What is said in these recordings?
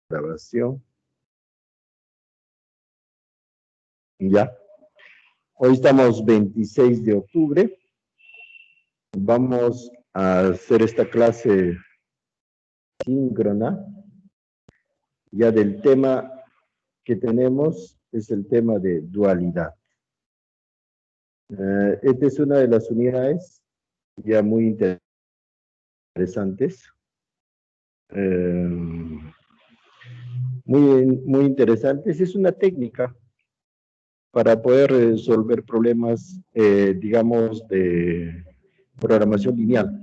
Grabación. Ya. Hoy estamos 26 de octubre. Vamos a hacer esta clase síncrona. Ya del tema que tenemos es el tema de dualidad. Esta es una de las unidades ya muy interesantes. Muy interesantes. Es una técnica para poder resolver problemas, digamos, de programación lineal.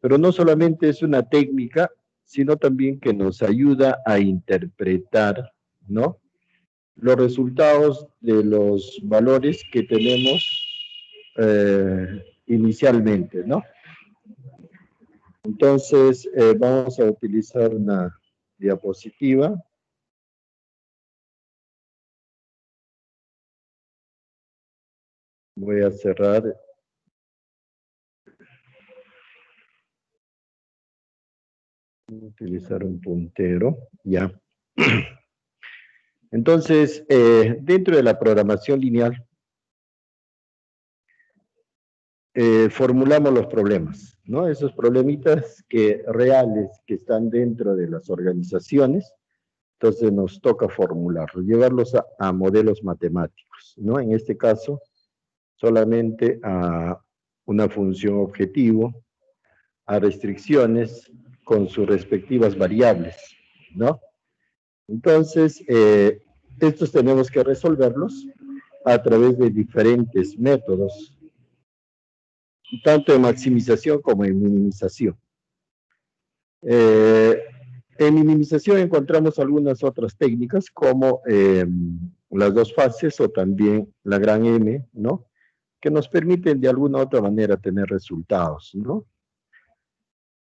Pero no solamente es una técnica, sino también que nos ayuda a interpretar, ¿no?, los resultados de los valores que tenemos inicialmente, ¿no? Entonces, vamos a utilizar una diapositiva. Voy a cerrar. Utilizar un puntero, ya. Entonces, dentro de la programación lineal, formulamos los problemas, ¿no? Esos problemitas reales que están dentro de las organizaciones, entonces nos toca formularlos, llevarlos a modelos matemáticos, ¿no? En este caso, solamente a una función objetivo, a restricciones con sus respectivas variables, ¿no? Entonces, estos tenemos que resolverlos a través de diferentes métodos, tanto en maximización como en minimización. En minimización encontramos algunas otras técnicas como las dos fases o también la gran M, ¿no?, que nos permiten de alguna u otra manera tener resultados, ¿no?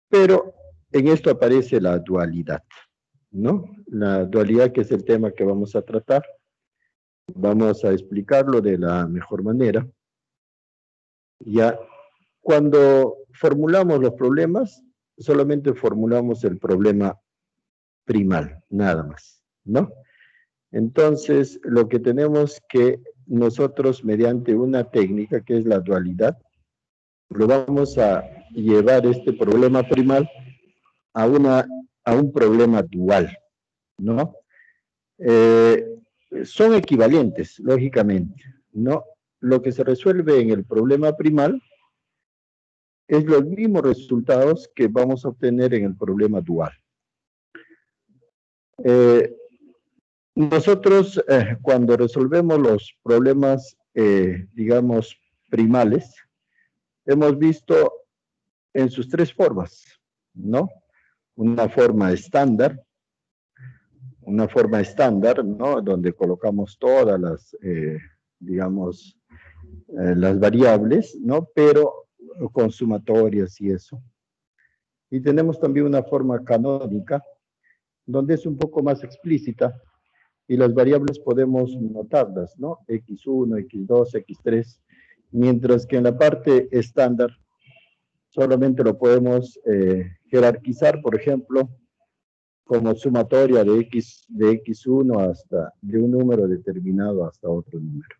Pero en esto aparece la dualidad, ¿no? La dualidad, que es el tema que vamos a tratar. Vamos a explicarlo de la mejor manera. Ya, cuando formulamos los problemas, solamente formulamos el problema primal, nada más, ¿no? Entonces, lo que tenemos que nosotros, mediante una técnica que es la dualidad, lo vamos a llevar este problema primal a un problema dual, ¿no? Son equivalentes, lógicamente, ¿no? Lo que se resuelve en el problema primal es los mismos resultados que vamos a obtener en el problema dual. Nosotros, cuando resolvemos los problemas, digamos, primales, hemos visto en sus tres formas, ¿no? Una forma estándar, ¿no?, donde colocamos todas las, digamos, las variables, ¿no?, pero con sumatorias y eso. Y tenemos también una forma canónica, donde es un poco más explícita, y las variables podemos notarlas, ¿no?, x1, x2, x3, mientras que en la parte estándar solamente lo podemos jerarquizar, por ejemplo, como sumatoria de x1 hasta, de un número determinado hasta otro número.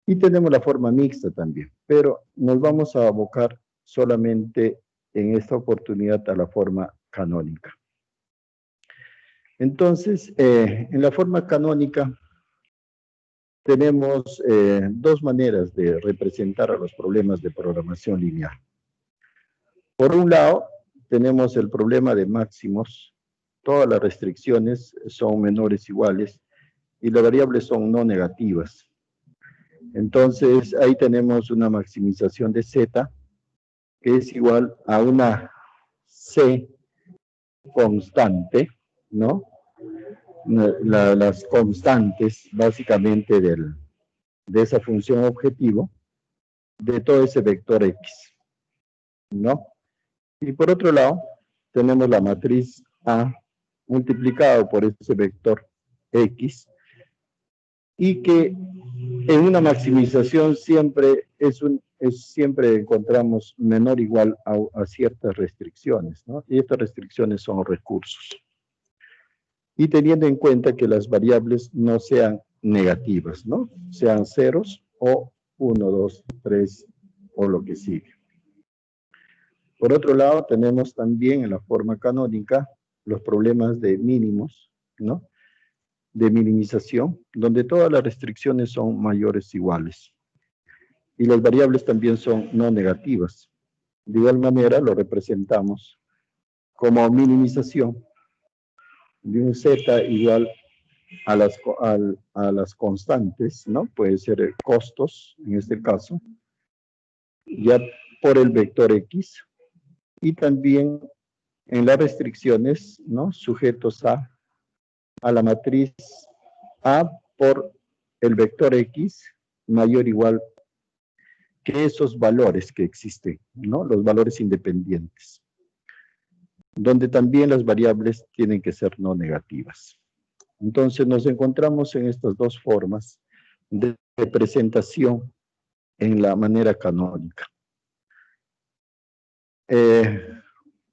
Y tenemos la forma mixta también, pero nos vamos a abocar solamente en esta oportunidad a la forma canónica. Entonces, en la forma canónica tenemos dos maneras de representar a los problemas de programación lineal. Por un lado, tenemos el problema de máximos. Todas las restricciones son menores o iguales y las variables son no negativas. Entonces, ahí tenemos una maximización de Z, que es igual a una C constante, ¿no? Las constantes, básicamente, de esa función objetivo, de todo ese vector X, ¿no? Y por otro lado, tenemos la matriz A multiplicado por ese vector X, y que en una maximización siempre siempre encontramos menor o igual a ciertas restricciones, ¿no? Y estas restricciones son recursos. y teniendo en cuenta que las variables no sean negativas, ¿no? Sean ceros o 1, 2, 3 o lo que sigue. Por otro lado, tenemos también en la forma canónica los problemas de mínimos, ¿no? De minimización, donde todas las restricciones son mayores o iguales. Y las variables también son no negativas. De igual manera, lo representamos como minimización de un z igual a las constantes, ¿no? Puede ser costos, en este caso, ya por el vector x, y también en las restricciones, ¿no? Sujetos a la matriz A por el vector x mayor o igual que esos valores que existen, ¿no? Los valores independientes, donde también las variables tienen que ser no negativas. Entonces nos encontramos en estas dos formas de representación en la manera canónica.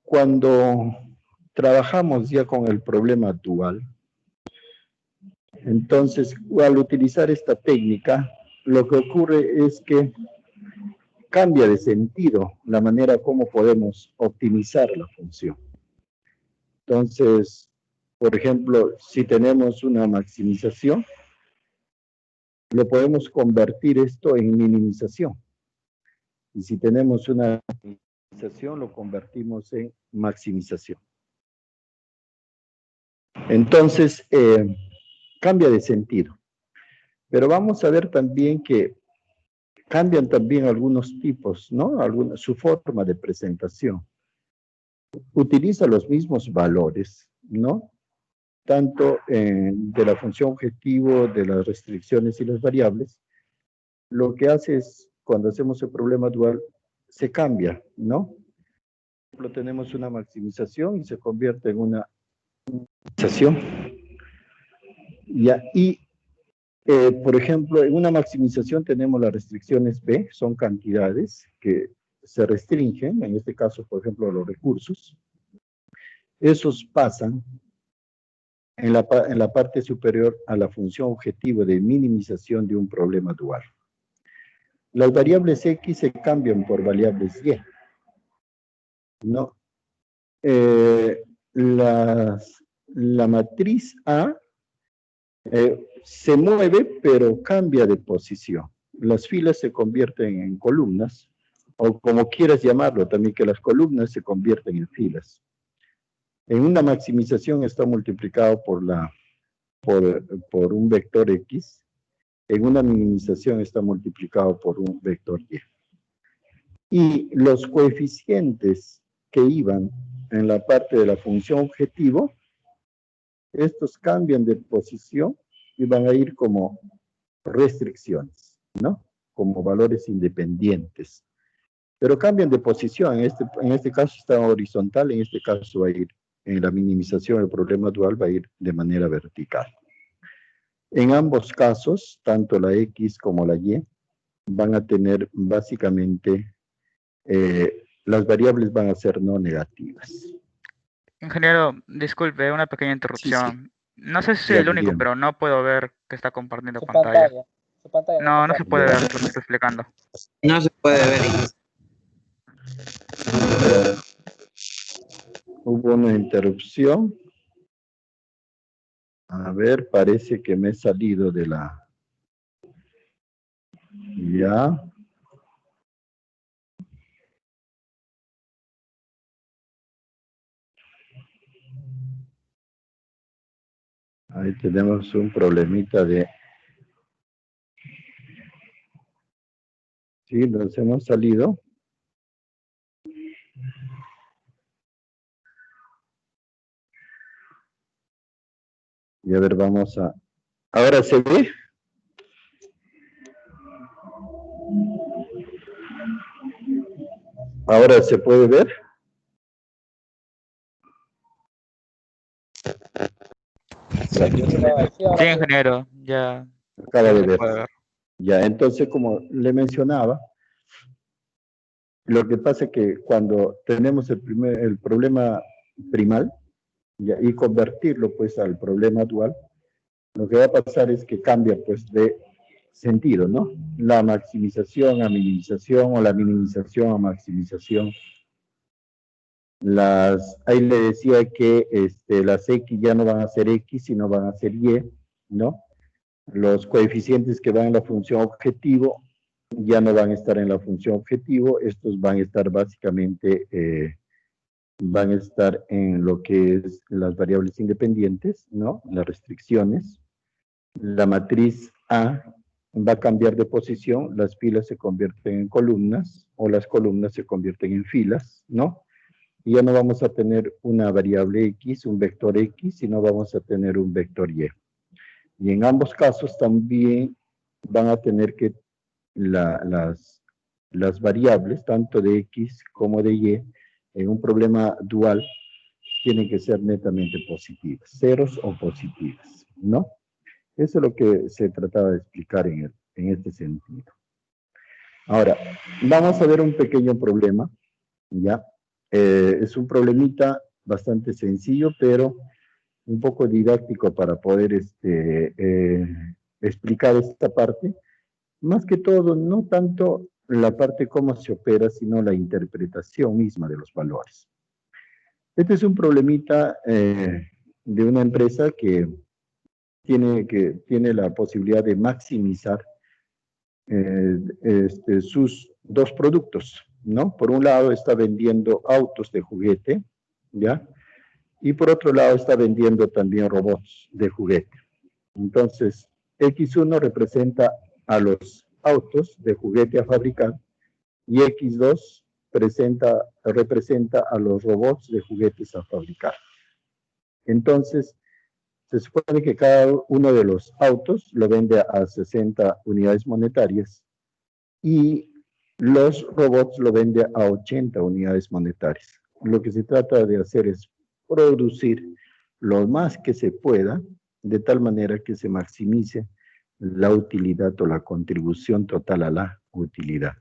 Cuando trabajamos ya con el problema dual, entonces al utilizar esta técnica, lo que ocurre es que cambia de sentido la manera como podemos optimizar la función. Entonces, por ejemplo, si tenemos una maximización, lo podemos convertir esto en minimización. Y si tenemos una minimización, lo convertimos en maximización. Entonces, cambia de sentido. Pero vamos a ver también que cambian también algunos tipos, ¿no? Su forma de presentación. Utiliza los mismos valores, ¿no? Tanto de la función objetivo, de las restricciones y las variables. Lo que hace es, cuando hacemos el problema dual, se cambia, ¿no? Por ejemplo, tenemos una maximización y se convierte en una minimización. Por ejemplo, en una maximización tenemos las restricciones B, son cantidades que se restringen, en este caso, por ejemplo, los recursos. Esos pasan en la parte superior a la función objetivo de minimización de un problema dual. Las variables X se cambian por variables Y, ¿no? La matriz A se mueve, pero cambia de posición. Las filas se convierten en columnas, o como quieras llamarlo, también que las columnas se convierten en filas. En una maximización está multiplicado por un vector X. En una minimización está multiplicado por un vector Y. Y los coeficientes que iban en la parte de la función objetivo, estos cambian de posición y van a ir como restricciones, ¿no? Como valores independientes. Pero cambian de posición. En este caso está horizontal, en este caso va a ir, en la minimización del problema dual va a ir de manera vertical. En ambos casos, tanto la X como la Y van a tener básicamente, las variables van a ser no negativas. Ingeniero, disculpe, una pequeña interrupción. Sí. No sé si soy el único, Dígame. pero no puedo ver que está compartiendo Su pantalla. pantalla No se puede Ya. ver lo que me está explicando. No se puede ver. Hubo una interrupción. A ver, parece que me he salido de la... Ya. Ahí tenemos un problemita de... Sí, nos hemos salido. Y a ver, vamos a... ¿Ahora se ve? ¿Ahora se puede ver? Sí, ingeniero, ya Acaba de se ver. puede ver. Ya, entonces, como le mencionaba, lo que pasa es que cuando tenemos el problema primal, ¿ya? Y convertirlo pues al problema dual, lo que va a pasar es que cambia pues de sentido, ¿no? La maximización a minimización o la minimización a maximización. Ahí le decía que las X ya no van a ser X, sino van a ser Y, ¿no? Los coeficientes que van en la función objetivo ya no van a estar en la función objetivo, estos van a estar básicamente, van a estar en lo que es las variables independientes, ¿no? Las restricciones. La matriz A va a cambiar de posición, las filas se convierten en columnas o las columnas se convierten en filas, ¿no? Y ya no vamos a tener una variable X, un vector X, sino vamos a tener un vector Y. Y en ambos casos también van a tener que las variables, tanto de X como de Y, en un problema dual, tienen que ser netamente positivas, ceros o positivas, ¿no? Eso es lo que se trataba de explicar en este sentido. Ahora, vamos a ver un pequeño problema, ¿ya? Es un problemita bastante sencillo, pero un poco didáctico para poder explicar esta parte. Más que todo, no tanto la parte cómo se opera, sino la interpretación misma de los valores. Este es un problemita de una empresa que tiene la posibilidad de maximizar sus dos productos, ¿no? Por un lado está vendiendo autos de juguete, ¿ya? Y por otro lado está vendiendo también robots de juguete. Entonces, X1 representa a los autos de juguete a fabricar y X2 representa a los robots de juguetes a fabricar. Entonces, se supone que cada uno de los autos lo vende a 60 unidades monetarias y los robots lo vende a 80 unidades monetarias. Lo que se trata de hacer es producir lo más que se pueda, de tal manera que se maximice la utilidad o la contribución total a la utilidad.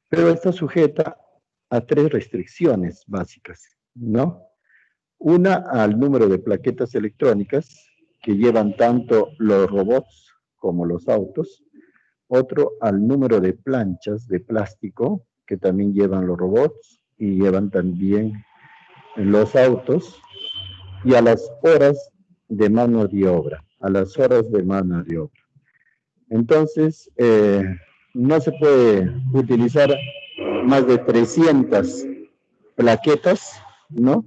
Pero está sujeta a tres restricciones básicas, ¿no? Una, al número de plaquetas electrónicas que llevan tanto los robots como los autos. Otro, al número de planchas de plástico que también llevan los robots y llevan también los autos. Y a las horas de mano de obra, a las horas de mano de obra. Entonces, no se puede utilizar más de 300 plaquetas, ¿no?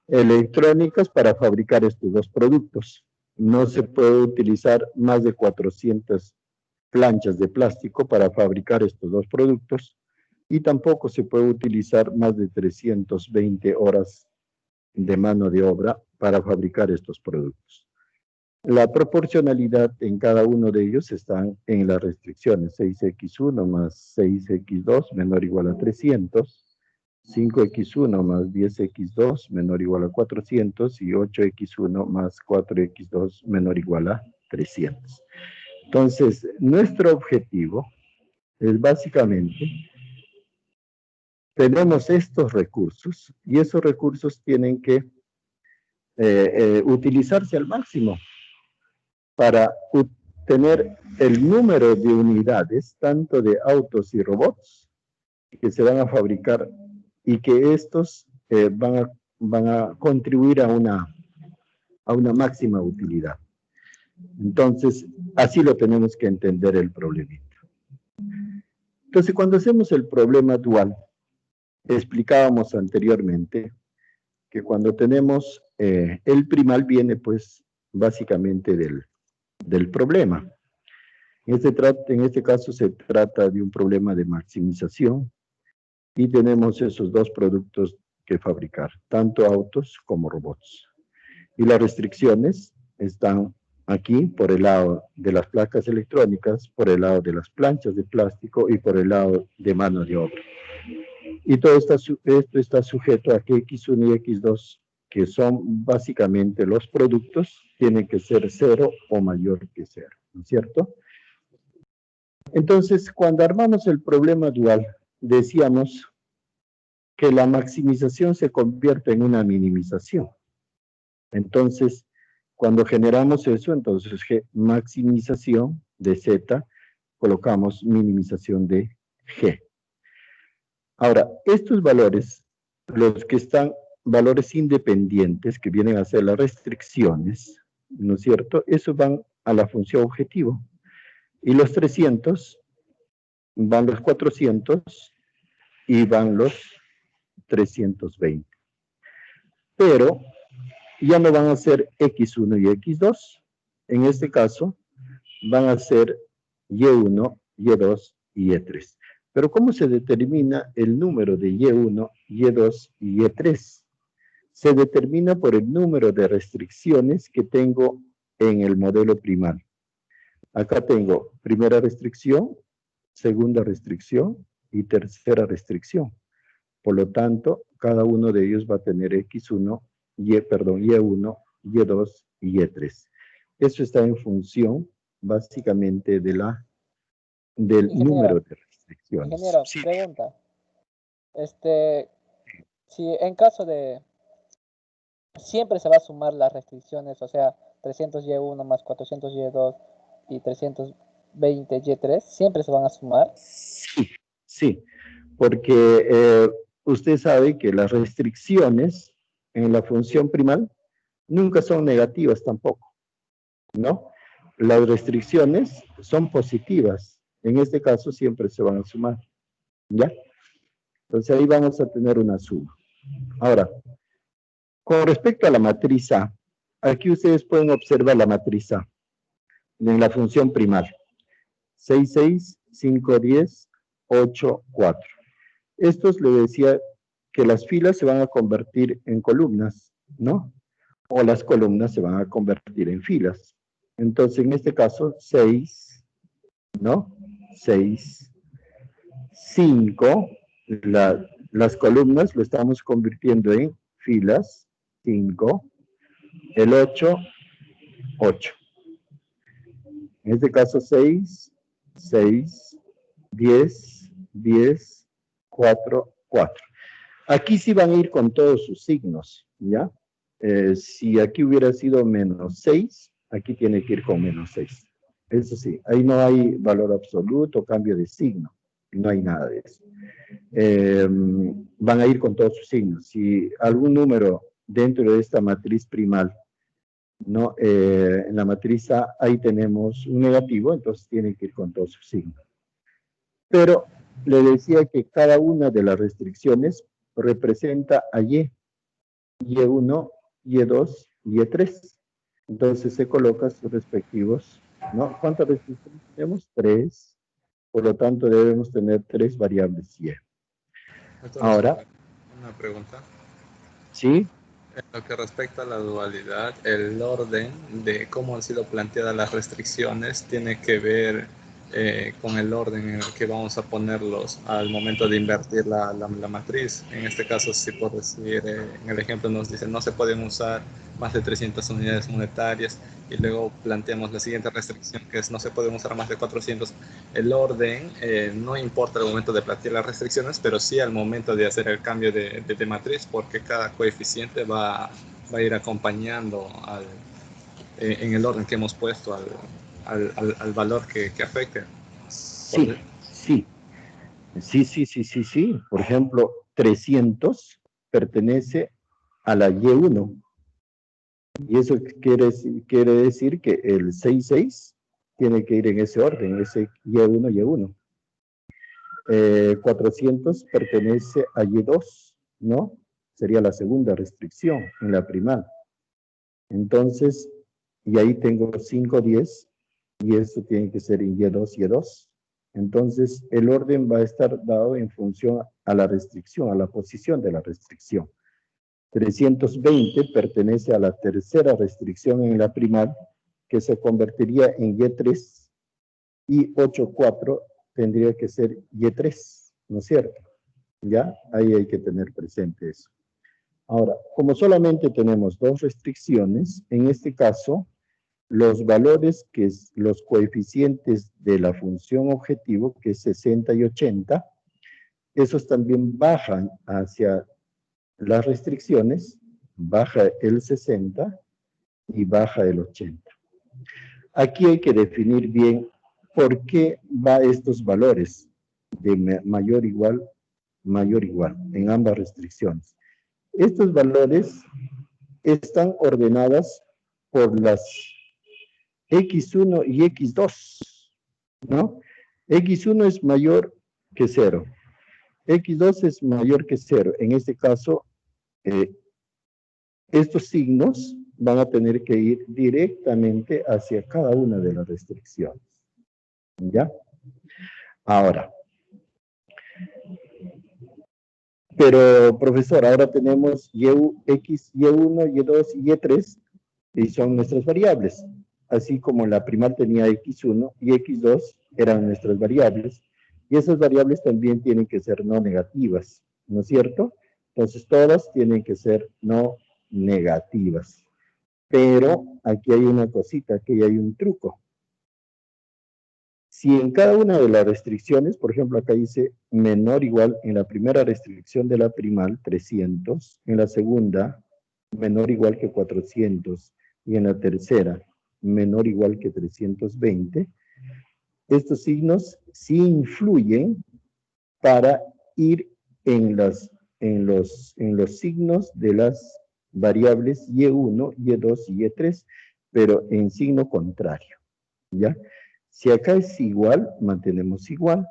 Electrónicas para fabricar estos dos productos. No se puede utilizar más de 400 planchas de plástico para fabricar estos dos productos y tampoco se puede utilizar más de 320 horas de mano de obra para fabricar estos productos. La proporcionalidad en cada uno de ellos está en las restricciones 6x1 más 6x2 menor o igual a 300, 5x1 más 10x2 menor o igual a 400 y 8x1 más 4x2 menor o igual a 300. Entonces, nuestro objetivo es básicamente, tenemos estos recursos y esos recursos tienen que utilizarse al máximo para tener el número de unidades, tanto de autos y robots, que se van a fabricar y que estos van a contribuir a una máxima utilidad. Entonces, así lo tenemos que entender el problemita. Entonces, cuando hacemos el problema dual, explicábamos anteriormente que cuando tenemos el primal viene pues básicamente del problema. En este caso se trata de un problema de maximización y tenemos esos dos productos que fabricar, tanto autos como robots. Y las restricciones están aquí por el lado de las placas electrónicas, por el lado de las planchas de plástico y por el lado de mano de obra. Y todo esto está sujeto a que X1 y X2, que son básicamente los productos, tienen que ser 0 o mayor que 0, ¿no es cierto? Entonces, cuando armamos el problema dual, decíamos que la maximización se convierte en una minimización. Entonces, cuando generamos eso, entonces maximización de Z, colocamos minimización de G. Ahora, estos valores, los que están valores independientes, que vienen a ser las restricciones, ¿no es cierto? Esos van a la función objetivo. Y los 300 van los 400 y van los 320. Pero ya no van a ser X1 y X2. En este caso, van a ser Y1, Y2 y Y3. Pero ¿cómo se determina el número de Y1, Y2 y Y3? Se determina por el número de restricciones que tengo en el modelo primario. Acá tengo primera restricción, segunda restricción y tercera restricción. Por lo tanto, cada uno de ellos va a tener Y1, Y1, Y2 y Y3. Eso está en función, básicamente, del número de restricciones. Ingeniero, Sí. pregunta. Si en caso de siempre se va a sumar las restricciones, o sea, 300Y1 más 400Y2 y 320Y3, ¿siempre se van a sumar? Sí, porque usted sabe que las restricciones en la función primal nunca son negativas tampoco, ¿no? Las restricciones son positivas. En este caso siempre se van a sumar, ¿ya? Entonces ahí vamos a tener una suma. Ahora, con respecto a la matriz A, aquí ustedes pueden observar la matriz A en la función primal. 6, 6, 5, 10, 8, 4. Estos le decía que las filas se van a convertir en columnas, ¿no? O las columnas se van a convertir en filas. Entonces, en este caso, 6, ¿no? 6, 5, las columnas lo estamos convirtiendo en filas, 5, el 8, 8. En este caso, 6, 6, 10, 10, 4, 4. Aquí sí van a ir con todos sus signos, ¿ya? Si aquí hubiera sido menos 6, aquí tiene que ir con menos 6. Eso sí, ahí no hay valor absoluto, cambio de signo, no hay nada de eso. Van a ir con todos sus signos. Si algún número dentro de esta matriz primal, ¿no? En la matriz A, ahí tenemos un negativo, entonces tiene que ir con todos sus signos. Pero le decía que cada una de las restricciones representa a Y, Y1, Y2 y Y3. Entonces se colocan sus respectivos, ¿no? ¿Cuántas restricciones tenemos? 3. Por lo tanto, debemos tener 3 variables Y. Entonces, Ahora, una pregunta. ¿sí? En lo que respecta a la dualidad, el orden de cómo han sido planteadas las restricciones tiene que ver con el orden en el que vamos a ponerlos al momento de invertir la matriz. En este caso, si por decir, en el ejemplo nos dice no se pueden usar más de 300 unidades monetarias y luego planteamos la siguiente restricción que es no se pueden usar más de 400. El orden no importa al momento de plantear las restricciones, pero sí al momento de hacer el cambio de matriz, porque cada coeficiente va a ir acompañando en el orden que hemos puesto al valor que afecte. Sí, sí. Sí. Por ejemplo, 300 pertenece a la Y1. Y eso quiere decir que el 66 tiene que ir en ese orden, ese Y1, Y1. 400 pertenece a Y2, ¿no? Sería la segunda restricción en la primal. Entonces, y ahí tengo 5, 10, y esto tiene que ser en Y2, Y2. Entonces, el orden va a estar dado en función a la restricción, a la posición de la restricción. 320 pertenece a la tercera restricción en la primal, que se convertiría en Y3, y 84 tendría que ser Y3, ¿no es cierto? ¿Ya? Ahí hay que tener presente eso. Ahora, como solamente tenemos dos restricciones, en este caso, los valores que es los coeficientes de la función objetivo, que es 60 y 80, esos también bajan hacia las restricciones, baja el 60 y baja el 80. Aquí hay que definir bien por qué va estos valores de mayor igual en ambas restricciones. Estos valores están ordenadas por las X1 y X2, ¿no? X1 es mayor que 0. X2 es mayor que 0. En este caso, estos signos van a tener que ir directamente hacia cada una de las restricciones. ¿Ya? Ahora. Pero, profesor, ahora tenemos X, Y1, Y2 y Y3, y son nuestras variables. Así como la primal tenía X1 y X2 eran nuestras variables. Y esas variables también tienen que ser no negativas, ¿no es cierto? Entonces, todas tienen que ser no negativas. Pero aquí hay una cosita, aquí hay un truco. Si en cada una de las restricciones, por ejemplo, acá dice menor o igual, en la primera restricción de la primal, 300, en la segunda, menor o igual que 400, y en la tercera, menor o igual que 320, estos signos sí influyen para ir en los signos de las variables Y1, Y2 y Y3, pero en signo contrario, ¿ya? Si acá es igual, mantenemos igual.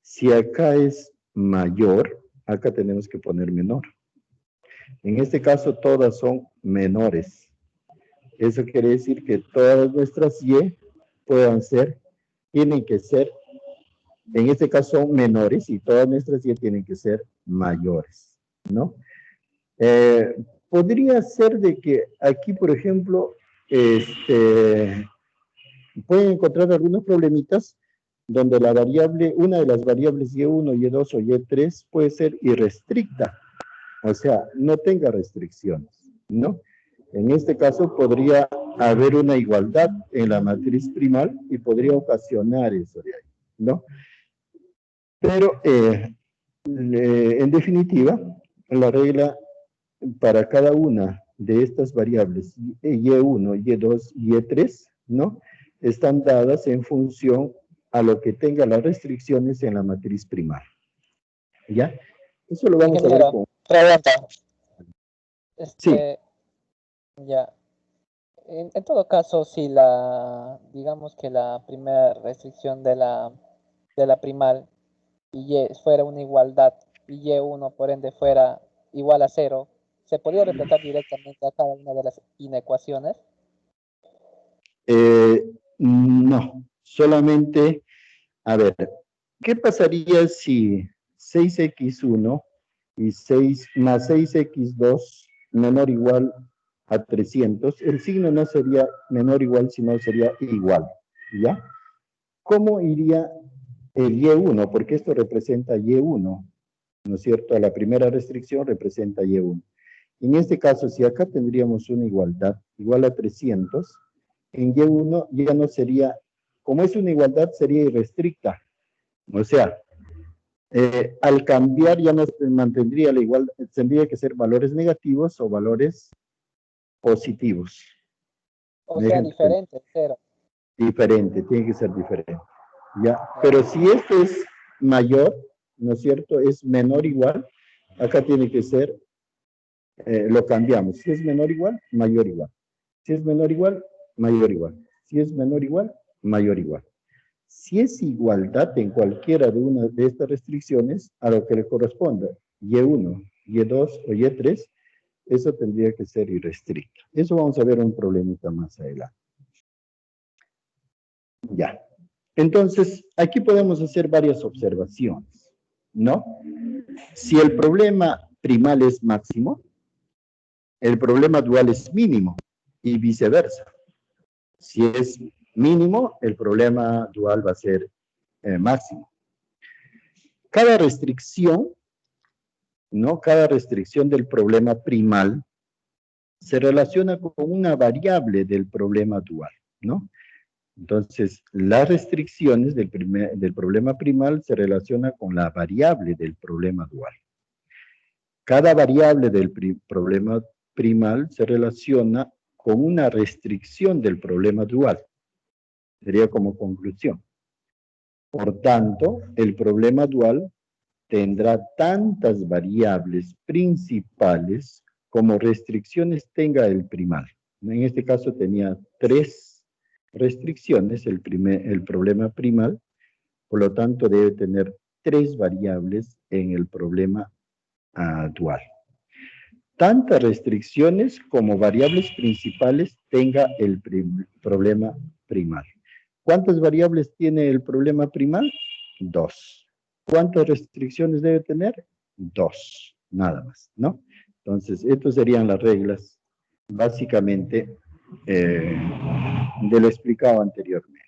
Si acá es mayor, acá tenemos que poner menor. En este caso, todas son menores. Eso quiere decir que todas nuestras Y tienen que ser, en este caso son menores, y todas nuestras Y tienen que ser mayores, ¿no? Podría ser de que aquí, por ejemplo, pueden encontrar algunos problemitas donde la variable, una de las variables Y1, Y2 o Y3 puede ser irrestricta, o sea, no tenga restricciones, ¿no? En este caso podría haber una igualdad en la matriz primal y podría ocasionar eso de ahí, ¿no? Pero, en definitiva, la regla para cada una de estas variables, Y1, Y2 y Y3, ¿no? Están dadas en función a lo que tenga las restricciones en la matriz primal. ¿Ya? Eso lo vamos a ver con... Pregunta. Sí. Ya. En todo caso, si digamos que la primera restricción de la primal y fuera una igualdad y Y1 por ende fuera igual a 0, ¿se podría representar directamente a cada una de las inecuaciones? No, solamente, a ver, ¿qué pasaría si 6x1 y 6 más 6x2 menor o igual a 300? El signo no sería menor o igual, sino sería igual, ¿ya? ¿Cómo iría el Y1? Porque esto representa Y1, ¿no es cierto? La primera restricción representa Y1. En este caso, si acá tendríamos una igualdad igual a 300, en Y1 ya no sería, como es una igualdad, sería irrestricta. O sea, al cambiar ya no se mantendría la igualdad, tendría que ser valores negativos o valores positivos. O sea, diferente, 0. Diferente, tiene que ser diferente. ¿Ya? Pero si esto es mayor, ¿no es cierto? Es menor o igual, acá tiene que ser, lo cambiamos. Si es menor o igual, mayor o igual. Si es menor o igual, mayor o igual. Si es menor o igual, mayor o igual. Si es igualdad en cualquiera de una de estas restricciones, a lo que le corresponda, Y1, Y2 o Y3, eso tendría que ser irrestricto. Eso vamos a ver un problemita más adelante. Ya. Entonces, aquí podemos hacer varias observaciones, ¿no? Si el problema primal es máximo, el problema dual es mínimo y viceversa. Si es mínimo, el problema dual va a ser máximo. Cada restricción, ¿no? Cada restricción del problema primal se relaciona con una variable del problema dual, ¿no? Entonces, las restricciones del problema primal se relacionan con la variable del problema dual. Cada variable del problema primal se relaciona con una restricción del problema dual. Sería como conclusión. Por tanto, el problema dual tendrá tantas variables principales como restricciones tenga el primal. En este caso tenía 3 restricciones, el problema primal, por lo tanto debe tener 3 variables en el problema dual. Tantas restricciones como variables principales tenga el problema primal. ¿Cuántas variables tiene el problema primal? 2. ¿Cuántas restricciones debe tener? 2, nada más, ¿no? Entonces, estas serían las reglas, básicamente, de lo explicado anteriormente.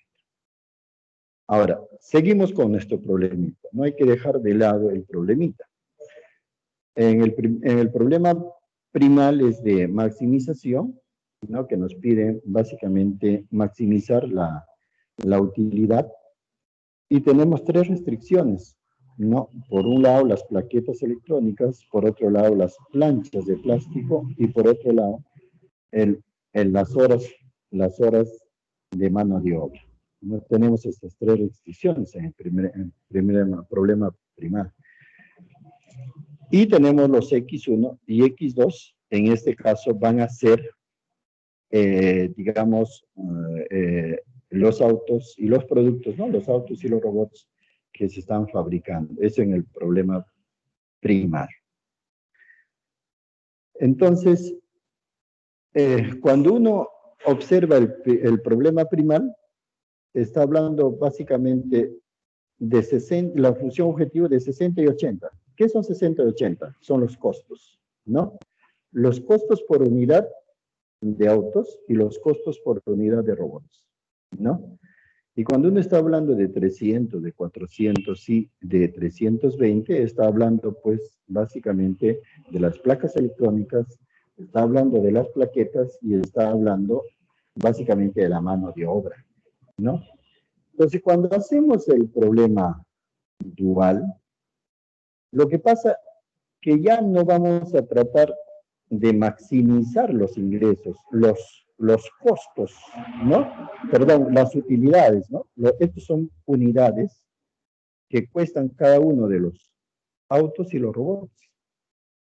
Ahora, seguimos con nuestro problemita. No hay que dejar de lado el problemita. En el problema primal es de maximización, ¿no? Que nos pide básicamente maximizar la utilidad. Y tenemos 3 restricciones, ¿no? Por un lado las plaquetas electrónicas, por otro lado las planchas de plástico y por otro lado las horas de mano de obra. No tenemos estas 3 restricciones en el primer problema primal. Y tenemos los X1 y X2, en este caso van a ser, digamos, los autos y los productos, ¿no? Los autos y los robots que se están fabricando. Eso en el problema primario. Entonces, cuando uno observa el problema primal, está hablando básicamente de la función objetivo de 60 y 80. ¿Qué son 60 y 80? Son los costos, ¿no? Los costos por unidad de autos y los costos por unidad de robots, ¿no? Y cuando uno está hablando de 300, de 400 y de 320, está hablando pues básicamente de las placas electrónicas, está hablando de las plaquetas y está hablando básicamente de la mano de obra, ¿no? Entonces cuando hacemos el problema dual, lo que pasa que ya no vamos a tratar de maximizar los ingresos, los costos, ¿no? Perdón, las utilidades, ¿no? Estos son unidades que cuestan cada uno de los autos y los robots.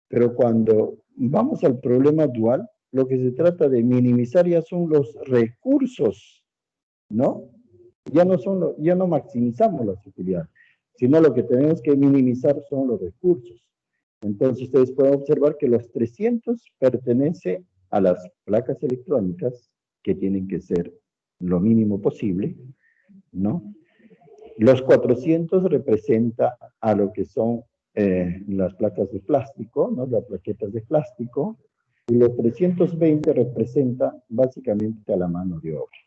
Pero cuando vamos al problema dual, lo que se trata de minimizar ya son los recursos, ¿no? Ya no maximizamos las utilidades, sino lo que tenemos que minimizar son los recursos. Entonces ustedes pueden observar que los 300 pertenece a las placas electrónicas, que tienen que ser lo mínimo posible, ¿no? Los 400 representa a lo que son las placas de plástico, ¿no? Las plaquetas de plástico, y los 320 representa básicamente a la mano de obra.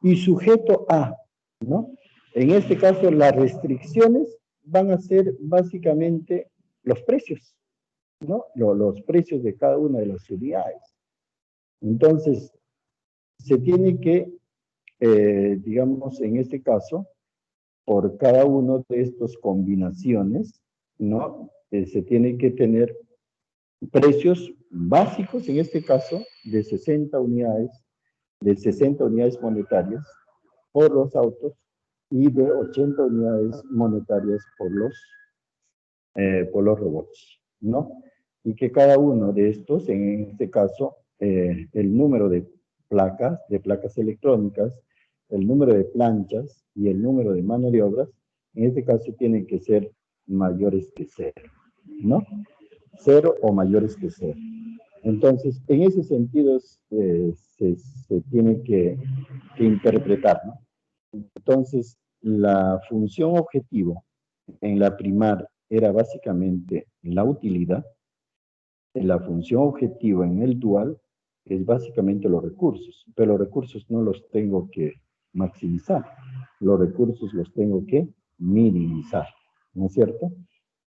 Y sujeto a, ¿no? En este caso, las restricciones van a ser básicamente los precios, ¿no? Los precios de cada una de las unidades. Entonces, se tiene que, digamos, en este caso, por cada uno de estas combinaciones, ¿no? Se tiene que tener precios básicos, en este caso, de 60 unidades monetarias por los autos y de 80 unidades monetarias por los robots, ¿no? Y que cada uno de estos, en este caso, el número de placas electrónicas, el número de planchas y el número de mano de obras, en este caso tienen que ser mayores que 0, ¿no? 0 o mayores que 0. Entonces, en ese sentido se tiene que interpretar, ¿no? Entonces, la función objetivo en la primaria era básicamente la utilidad. La función objetivo en el dual es básicamente los recursos, pero los recursos no los tengo que maximizar, los recursos los tengo que minimizar, ¿no es cierto?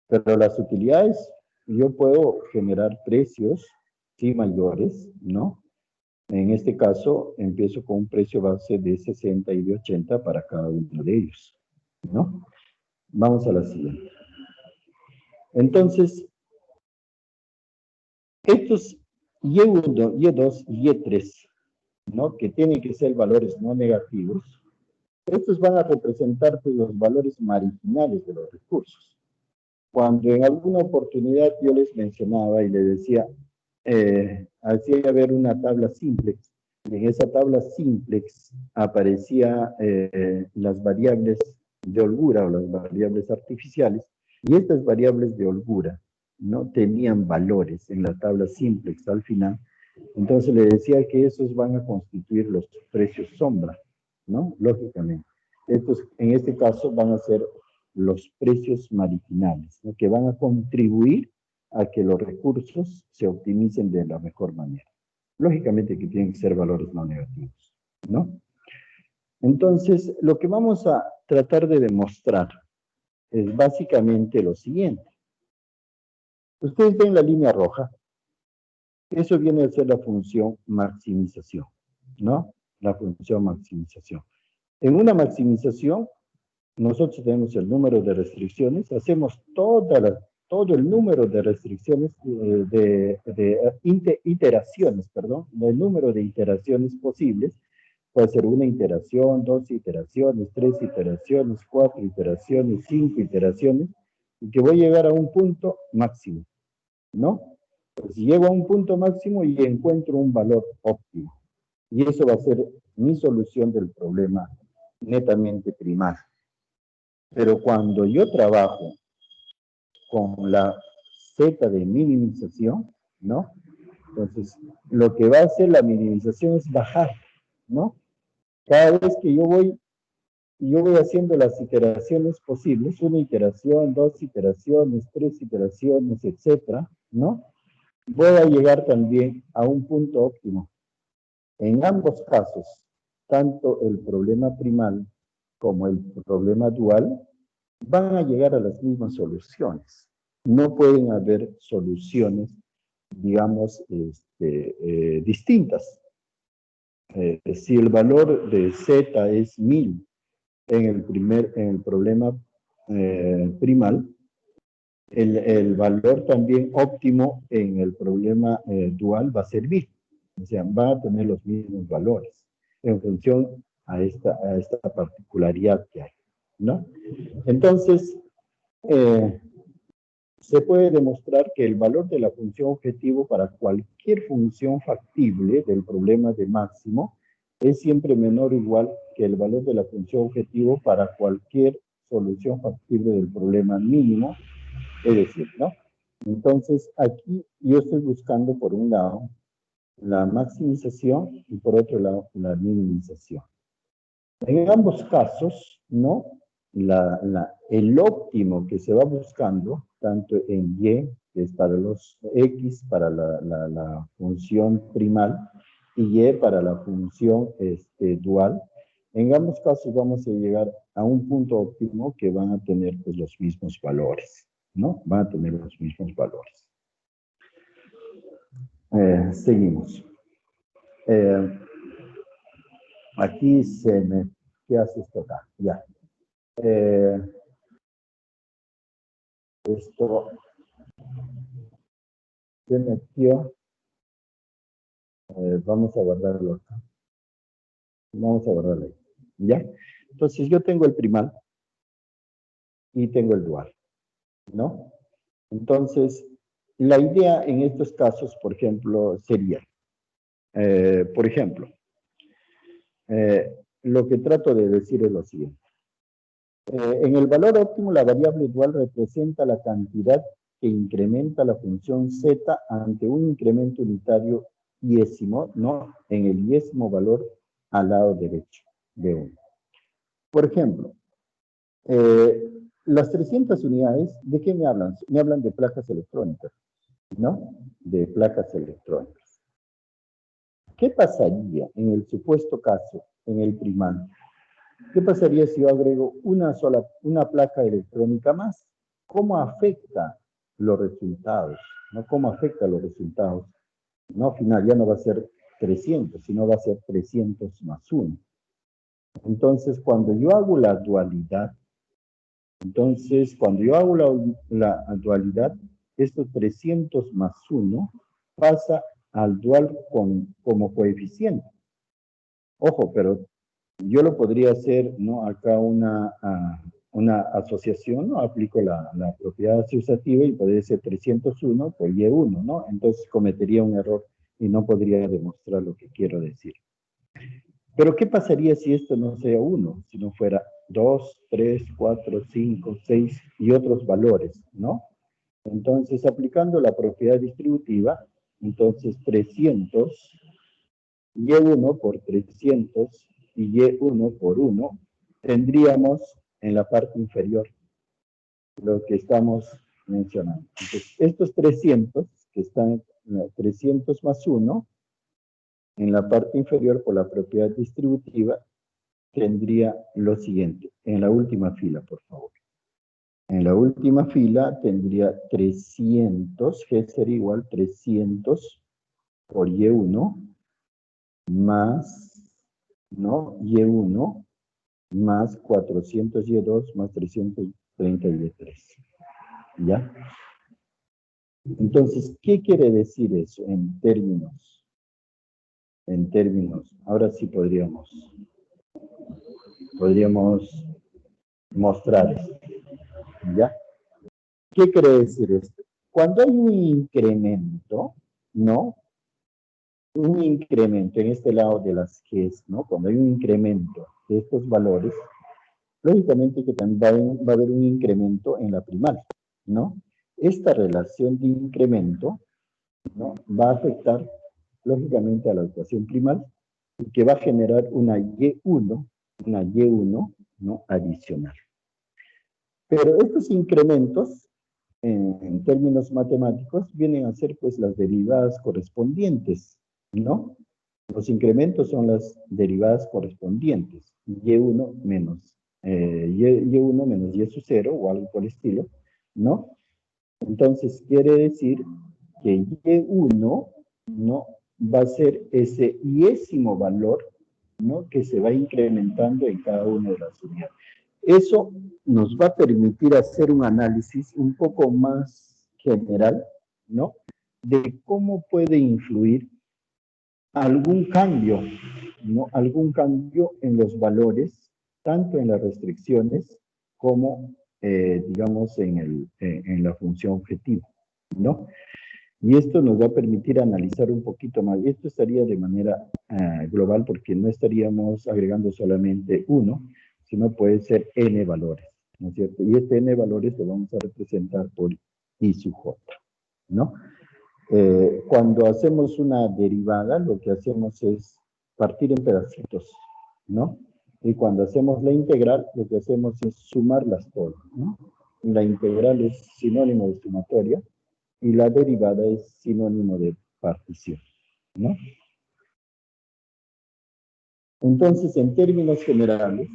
Pero las utilidades, yo puedo generar precios, sí, mayores, ¿no? En este caso, empiezo con un precio base de 60 y de 80 para cada uno de ellos, ¿no? Vamos a la siguiente. Entonces, estos Y1, Y2 y Y3, ¿no? Que tienen que ser valores no negativos. Estos van a representar pues, los valores marginales de los recursos. Cuando en alguna oportunidad yo les mencionaba y les decía, hacía ver una tabla simplex, y en esa tabla simplex aparecía las variables de holgura o las variables artificiales, y estas variables de holgura no tenían valores en la tabla simplex al final. Entonces le decía que esos van a constituir los precios sombra, ¿no? Lógicamente. Estos, en este caso, van a ser los precios marginales, ¿no? Que van a contribuir a que los recursos se optimicen de la mejor manera. Lógicamente que tienen que ser valores no negativos, ¿no? Entonces, lo que vamos a tratar de demostrar es básicamente lo siguiente. Ustedes ven la línea roja. Eso viene a ser la función maximización, ¿no? La función maximización. En una maximización, nosotros tenemos el número de restricciones, hacemos todo el número de restricciones, iteraciones, perdón, el número de iteraciones posibles. Puede ser una iteración, 2 iteraciones, 3 iteraciones, 4 iteraciones, 5 iteraciones, y que voy a llegar a un punto máximo, ¿no? Pues llego a un punto máximo y encuentro un valor óptimo. Y eso va a ser mi solución del problema netamente primario. Pero cuando yo trabajo con la Z de minimización, ¿no? Entonces, lo que va a hacer la minimización es bajar, ¿no? Cada vez que yo voy haciendo las iteraciones posibles, una iteración, 2 iteraciones, 3 iteraciones, etcétera, ¿no? Voy a llegar también a un punto óptimo. En ambos casos, tanto el problema primal como el problema dual van a llegar a las mismas soluciones. No pueden haber soluciones, digamos, distintas. Si el valor de Z es 1000 en el problema primal, el valor también óptimo en el problema dual va a ser 1000. O sea, van a tener los mismos valores en función a esta particularidad que hay, ¿no? Entonces, se puede demostrar que el valor de la función objetivo para cualquier función factible del problema de máximo es siempre menor o igual que el valor de la función objetivo para cualquier solución factible del problema mínimo, es decir, ¿no? Entonces, aquí yo estoy buscando, por un lado, la maximización y por otro lado, la minimización. En ambos casos, ¿no? El óptimo que se va buscando, tanto en Y, que es para los X, para la función primal, y Y para la función dual, en ambos casos vamos a llegar a un punto óptimo que van a tener pues, los mismos valores, ¿no? Van a tener los mismos valores. Seguimos. Aquí ¿qué hace esto acá? Ya. Esto se metió. Vamos a guardarlo acá. Vamos a guardarlo ahí. ¿Ya? Entonces yo tengo el primal y tengo el dual, ¿no? Entonces, la idea en estos casos, por ejemplo, sería, por ejemplo, lo que trato de decir es lo siguiente. En el valor óptimo, la variable dual representa la cantidad que incrementa la función z ante un incremento unitario iésimo, ¿no? En el iésimo valor al lado derecho de 1. Por ejemplo, las 300 unidades, ¿de qué me hablan? Me hablan de placas electrónicas, ¿no? De placas electrónicas. ¿Qué pasaría en el supuesto caso, en el primal? ¿Qué pasaría si yo agrego una placa electrónica más? ¿Cómo afecta los resultados? ¿No? ¿Cómo afecta los resultados? No, al final ya no va a ser 300, sino va a ser 300 más 1. Entonces, cuando yo hago la dualidad, estos 300 más 1 pasa al dual como coeficiente. Ojo, pero yo lo podría hacer, ¿no? Acá una asociación, ¿no? Aplico la propiedad asociativa y podría ser 301 por Y1, ¿no? Entonces cometería un error y no podría demostrar lo que quiero decir. Pero ¿qué pasaría si esto no sea 1? Si no fuera 2, 3, 4, 5, 6 y otros valores, ¿no? Entonces, aplicando la propiedad distributiva, entonces 300, Y1 por 300 y Y1 por 1, tendríamos en la parte inferior lo que estamos mencionando. Entonces, estos 300, que están 300 más 1, en la parte inferior por la propiedad distributiva, tendría lo siguiente. En la última fila, por favor. En la última fila tendría 300, G sería igual 300 por Y1 más, ¿no? Y1 más 400 Y2 más 330 Y3. ¿Ya? Entonces, ¿qué quiere decir eso en términos? En términos, ahora sí podríamos mostrar esto. ¿Ya? ¿Qué quiere decir esto? Cuando hay un incremento, ¿no? Un incremento en este lado de las Gs, ¿no? Cuando hay un incremento de estos valores, lógicamente que también va a haber un incremento en la primal, ¿no? Esta relación de incremento, ¿no? Va a afectar, lógicamente, a la ecuación primal y que va a generar una Y1, ¿no? Adicional. Pero estos incrementos, en términos matemáticos, vienen a ser pues las derivadas correspondientes, ¿no? Los incrementos son las derivadas correspondientes, Y1 menos Y1 menos Y sub 0 o algo por el estilo, ¿no? Entonces quiere decir que Y1, ¿no? Va a ser ese iésimo valor, ¿no? Que se va incrementando en cada una de las unidades. Eso nos va a permitir hacer un análisis un poco más general, ¿no? De cómo puede influir algún cambio, ¿no? Algún cambio en los valores, tanto en las restricciones como, digamos, en la función objetiva, ¿no? Y esto nos va a permitir analizar un poquito más. Y esto estaría de manera global porque no estaríamos agregando solamente uno, sino puede ser n valores, ¿no es cierto? Y este n valores lo vamos a representar por I sub j, ¿no? Cuando hacemos una derivada, lo que hacemos es partir en pedacitos, ¿no? Y cuando hacemos la integral, lo que hacemos es sumarlas todas, ¿no? La integral es sinónimo de sumatoria y la derivada es sinónimo de partición, ¿no? Entonces, en términos generales,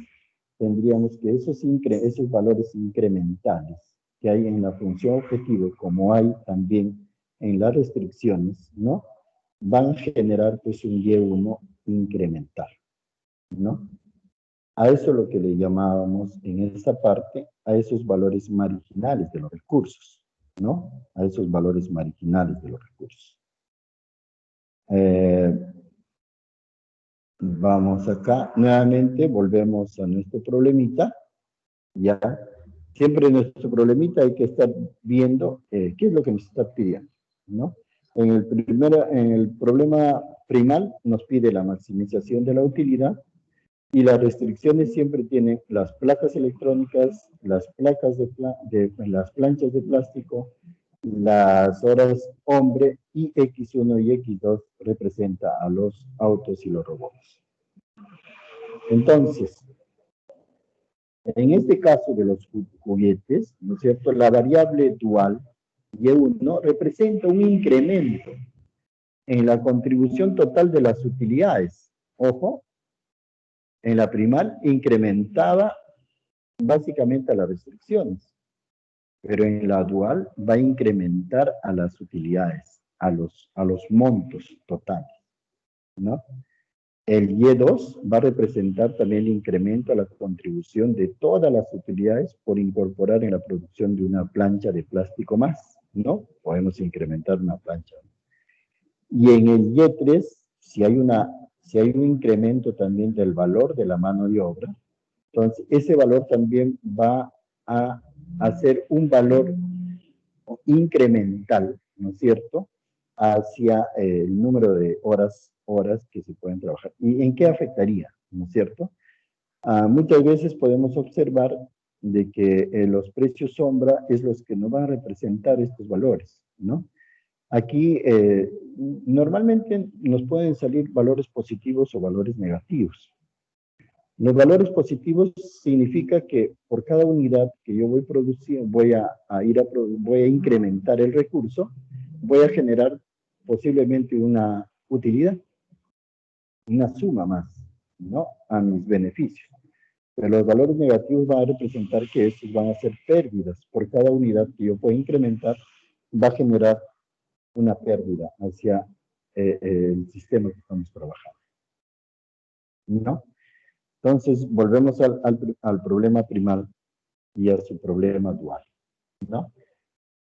tendríamos que esos valores incrementales que hay en la función objetivo, como hay también en las restricciones, ¿no? Van a generar pues un Y1 incremental, ¿no? A eso lo que le llamábamos en esta parte, a esos valores marginales de los recursos, ¿no? A esos valores marginales de los recursos. Vamos acá, nuevamente volvemos a nuestro problemita, ya. Siempre en nuestro problemita hay que estar viendo qué es lo que nos está pidiendo, ¿no? En el problema primal nos pide la maximización de la utilidad y las restricciones siempre tienen las placas electrónicas, las placas las planchas de plástico, las horas hombre y X1 y X2 representa a los autos y los robots. Entonces, en este caso de los juguetes, ¿no es cierto? La variable dual Y1 representa un incremento en la contribución total de las utilidades. Ojo, en la primal incrementaba básicamente a las restricciones, pero en la dual va a incrementar a las utilidades, a los montos totales, ¿no? El Y2 va a representar también el incremento a la contribución de todas las utilidades por incorporar en la producción de una plancha de plástico más, ¿no? Podemos incrementar una plancha. Y en el Y3, si hay un incremento también del valor de la mano de obra, entonces ese valor también va a hacer un valor incremental, ¿no es cierto?, hacia el número de horas que se pueden trabajar. ¿Y en qué afectaría? ¿No es cierto? Muchas veces podemos observar de que los precios sombra es los que nos van a representar estos valores, ¿no? Aquí normalmente nos pueden salir valores positivos o valores negativos. Los valores positivos significa que por cada unidad que yo voy produciendo, voy a incrementar el recurso, voy a generar posiblemente una utilidad, una suma más, ¿no?, a mis beneficios. Pero los valores negativos van a representar que estos van a ser pérdidas. Por cada unidad que yo pueda incrementar, va a generar una pérdida hacia el sistema que estamos trabajando, ¿no? Entonces, volvemos al problema primal y a su problema dual, ¿no?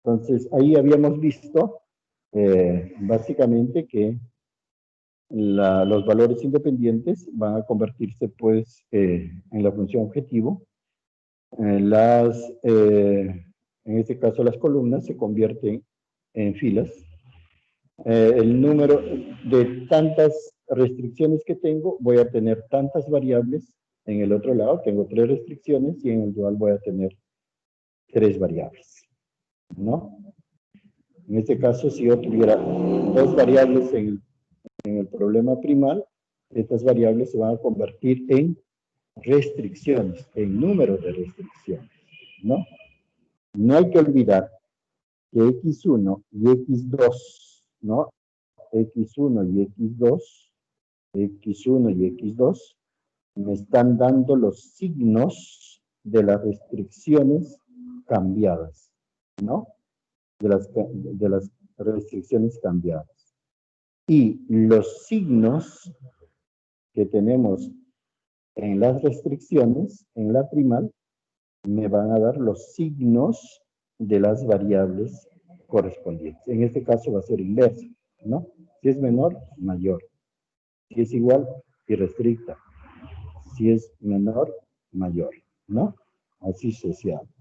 Entonces, ahí habíamos visto básicamente que los valores independientes van a convertirse, pues, en la función objetivo. En este caso, las columnas se convierten en filas. El número de tantas restricciones que tengo, voy a tener tantas variables. En el otro lado tengo 3 restricciones y en el dual voy a tener 3 variables, ¿no? En este caso, si yo tuviera 2 variables en el problema primal, estas variables se van a convertir en restricciones, en número de restricciones, ¿no? No hay que olvidar que X1 y X2, ¿no? X1 y X2 me están dando los signos de las restricciones cambiadas, ¿no? De las restricciones cambiadas. Y los signos que tenemos en las restricciones, en la primal, me van a dar los signos de las variables correspondientes. En este caso va a ser inverso, ¿no? Si es menor, mayor. Si es igual, irrestricta. Si es menor, mayor, ¿no? Así sucesivamente.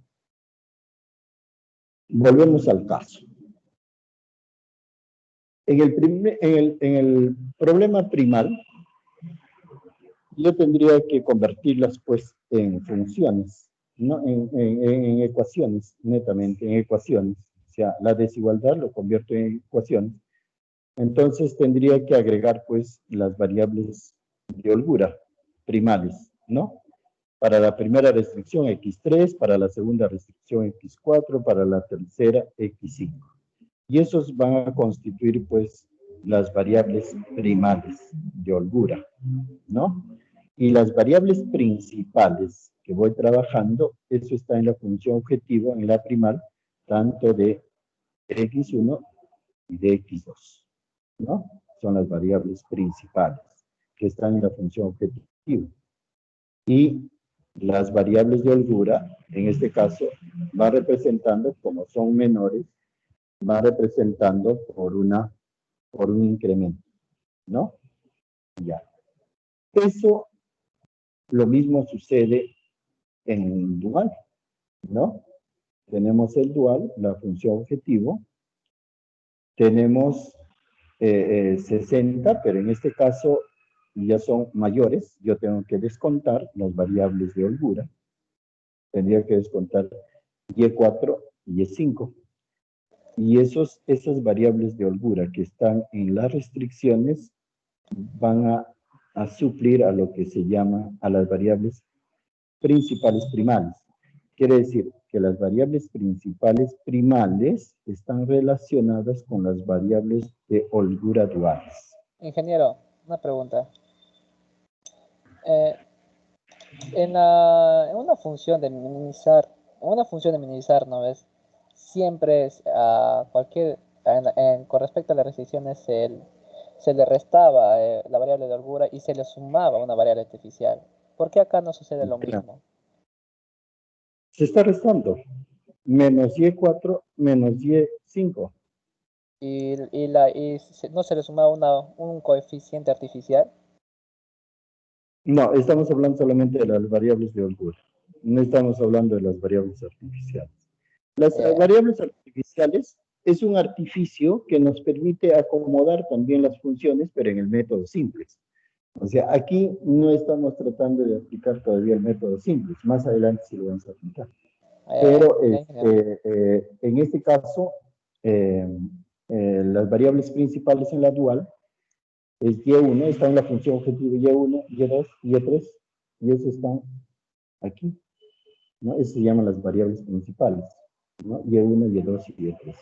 Volvemos al caso. En el problema primal, yo tendría que convertirlas, pues, en funciones, ¿no? En ecuaciones, netamente, en ecuaciones. O sea, la desigualdad lo convierto en ecuaciones. Entonces tendría que agregar, pues, las variables de holgura primales, ¿no? Para la primera restricción X3, para la segunda restricción X4, para la tercera X5. Y esos van a constituir, pues, las variables primales de holgura, ¿no? Y las variables principales que voy trabajando, eso está en la función objetivo, en la primal, tanto de X1 y de X2, ¿no? Son las variables principales que están en la función objetivo. Y las variables de holgura, en este caso, va representando, como son menores, va representando por un incremento, ¿no? Ya. Eso, lo mismo sucede en dual, ¿no? Tenemos el dual, la función objetivo, tenemos 60, pero en este caso ya son mayores, yo tengo que descontar las variables de holgura, tendría que descontar Y4 y Y5, y esas variables de holgura que están en las restricciones van a suplir a lo que se llama a las variables principales primales. Quiere decir que las variables principales primales están relacionadas con las variables de holgura duales. Ingeniero, una pregunta. En una función de minimizar, ¿no ves? Siempre es con respecto a las restricciones se le restaba la variable de holgura y se le sumaba una variable artificial. ¿Por qué acá no sucede lo mismo? Se está restando. Menos Y4 menos Y5. no se le suma un coeficiente artificial. No, estamos hablando solamente de las variables de holgura. No estamos hablando de las variables artificiales. Las variables artificiales es un artificio que nos permite acomodar también las funciones, pero en el método simplex. O sea, aquí no estamos tratando de aplicar todavía el método simplex. Más adelante sí lo vamos a aplicar. Pero en este caso, las variables principales en la dual es Y1, está en la función objetivo Y1, Y2, Y3, y eso están aquí, ¿no? Eso se llaman las variables principales, ¿no? Y1, Y2 y Y3.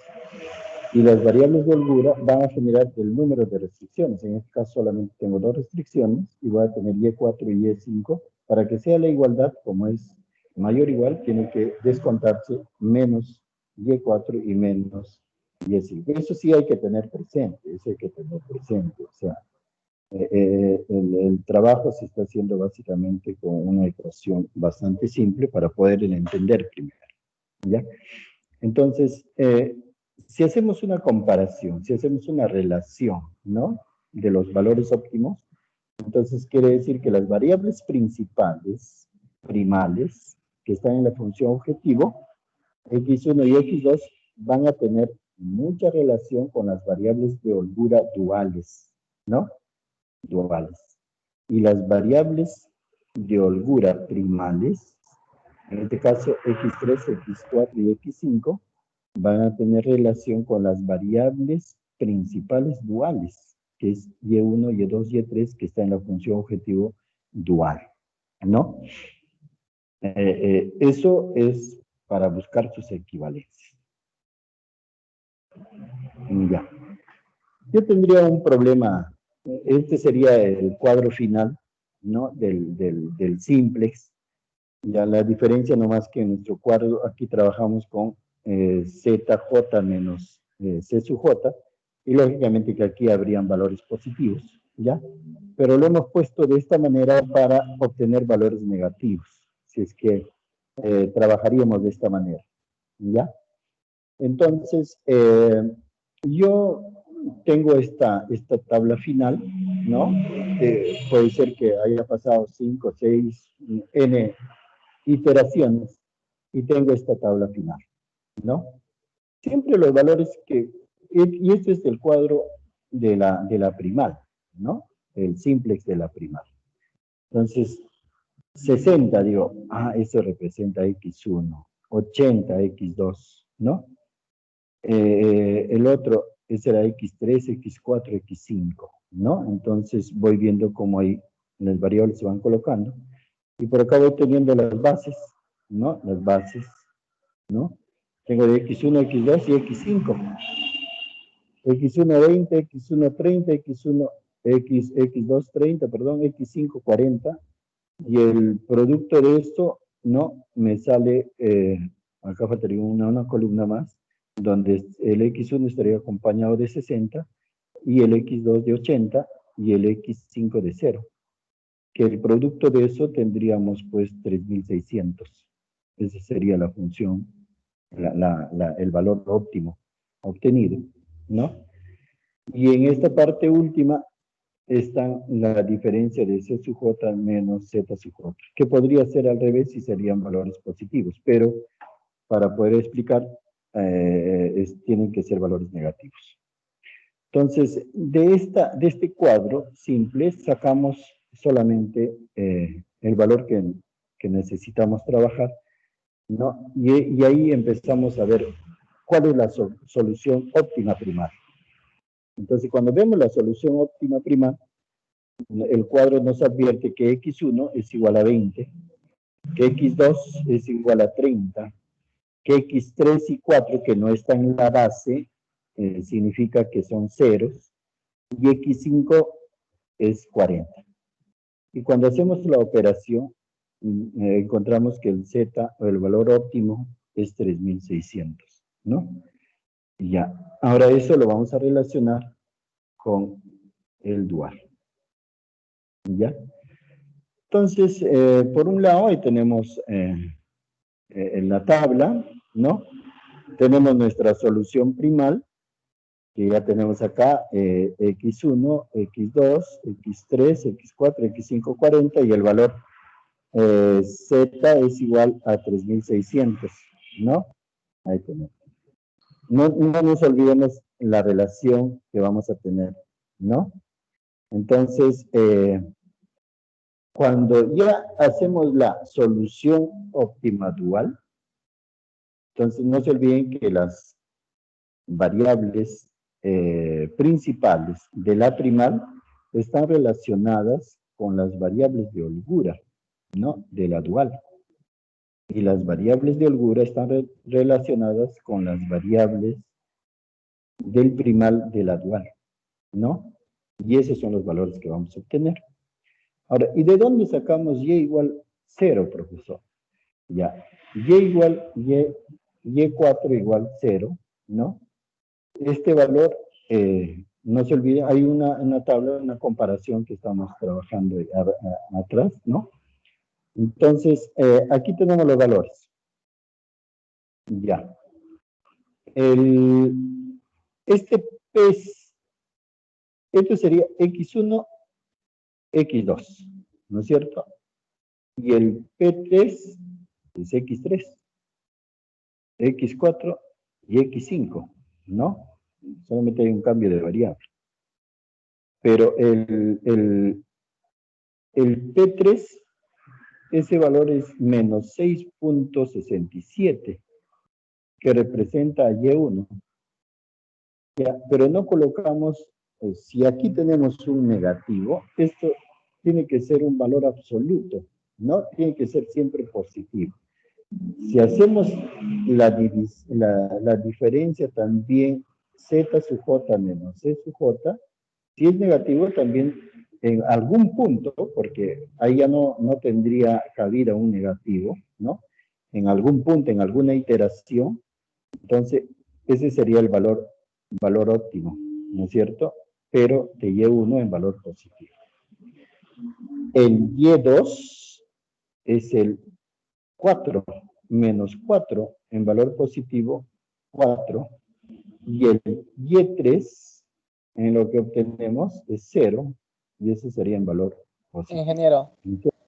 Y las variables de holgura van a generar el número de restricciones. En este caso solamente tengo 2 restricciones y voy a tener Y4 y Y5. Para que sea la igualdad, como es mayor o igual, tiene que descontarse menos Y4 y menos Y5. Eso sí hay que tener presente, eso hay que tener presente. O sea, el trabajo se está haciendo básicamente con una ecuación bastante simple para poder entender primero, ¿ya? Entonces, si hacemos una comparación, si hacemos una relación, ¿no?, de los valores óptimos, entonces quiere decir que las variables principales, primales, que están en la función objetivo, x1 y x2, van a tener mucha relación con las variables de holgura duales, ¿no? Duales. Y las variables de holgura primales, en este caso x3, x4 y x5, van a tener relación con las variables principales duales, que es y1, y2, y3, que está en la función objetivo dual, ¿no? Eso es para buscar sus equivalencias. Ya. Yo tendría un problema, este sería el cuadro final, ¿no?, del simplex. Ya la diferencia nomás que en nuestro cuadro aquí trabajamos con ZJ menos C sub J, y lógicamente que aquí habrían valores positivos, ¿ya? Pero lo hemos puesto de esta manera para obtener valores negativos, si es que trabajaríamos de esta manera, ¿ya? Entonces, yo tengo esta tabla final, ¿no? Puede ser que haya pasado 5, 6, n iteraciones, y tengo esta tabla final, ¿no? Siempre los valores y este es el cuadro de la primal, ¿no? El simplex de la primal. Entonces, 60, digo, eso representa x1, 80, x2, ¿no? El otro, ese era x3, x4, x5, ¿no? Entonces voy viendo cómo ahí las variables se van colocando. Y por acá voy teniendo las bases, ¿no? Las bases, ¿no? Tengo de x1, x2 y x5. x1 20, x1 30, x2 30, perdón, x5 40. Y el producto de esto, ¿no?, me sale, acá faltaría una columna más, donde el x1 estaría acompañado de 60, y el x2 de 80, y el x5 de 0. Que el producto de eso tendríamos pues 3600. Esa sería la función, el valor óptimo obtenido, ¿no? Y en esta parte última está la diferencia de C sub J menos Z sub J, que podría ser al revés si serían valores positivos, pero para poder explicar tienen que ser valores negativos. Entonces, de este cuadro simple sacamos solamente el valor que necesitamos trabajar, ¿no? Y ahí empezamos a ver cuál es la solución óptima primal. Entonces, cuando vemos la solución óptima primal, el cuadro nos advierte que x1 es igual a 20, que x2 es igual a 30, que x3 y 4, que no están en la base, significa que son ceros, y x5 es 40. Y cuando hacemos la operación, encontramos que el z, o el valor óptimo, es 3600, ¿no? Y ya, ahora eso lo vamos a relacionar con el dual, ¿ya? Entonces, por un lado, ahí tenemos en la tabla, ¿no? Tenemos nuestra solución primal, que ya tenemos acá X1, X2, X3, X4, X5, 40 y el valor Z es igual a 3600, ¿no? Ahí tenemos. No nos olvidemos la relación que vamos a tener, ¿no? Entonces, cuando ya hacemos la solución óptima dual, entonces no se olviden que las variables principales de la primal están relacionadas con las variables de holgura, ¿no? De la dual. Y las variables de holgura están relacionadas con las variables del primal de la dual, ¿no? Y esos son los valores que vamos a obtener. Ahora, ¿y de dónde sacamos y igual 0, profesor? Ya, y4 igual 0, ¿no? Este valor, no se olvide, hay una tabla, una comparación que estamos trabajando atrás, ¿no? Entonces, aquí tenemos los valores. Ya. Este PES, esto sería X1, X2, ¿no es cierto? Y el P3 es X3, X4 y X5, ¿no? Solamente hay un cambio de variable. Pero el P3, ese valor es menos 6.67, que representa a Y1. Ya, pero no colocamos, si aquí tenemos un negativo, esto tiene que ser un valor absoluto, ¿no? Tiene que ser siempre positivo. Si hacemos la diferencia también Z sub J menos C sub J, si es negativo también en algún punto, porque ahí ya no tendría cabida un negativo, ¿no? En algún punto, en alguna iteración, entonces ese sería el valor óptimo, ¿no es cierto? Pero de Y1 en valor positivo. El Y2 es el 4 menos 4 en valor positivo, 4. Y el Y3 en lo que obtenemos es 0. Y ese sería en valor positivo. Ingeniero,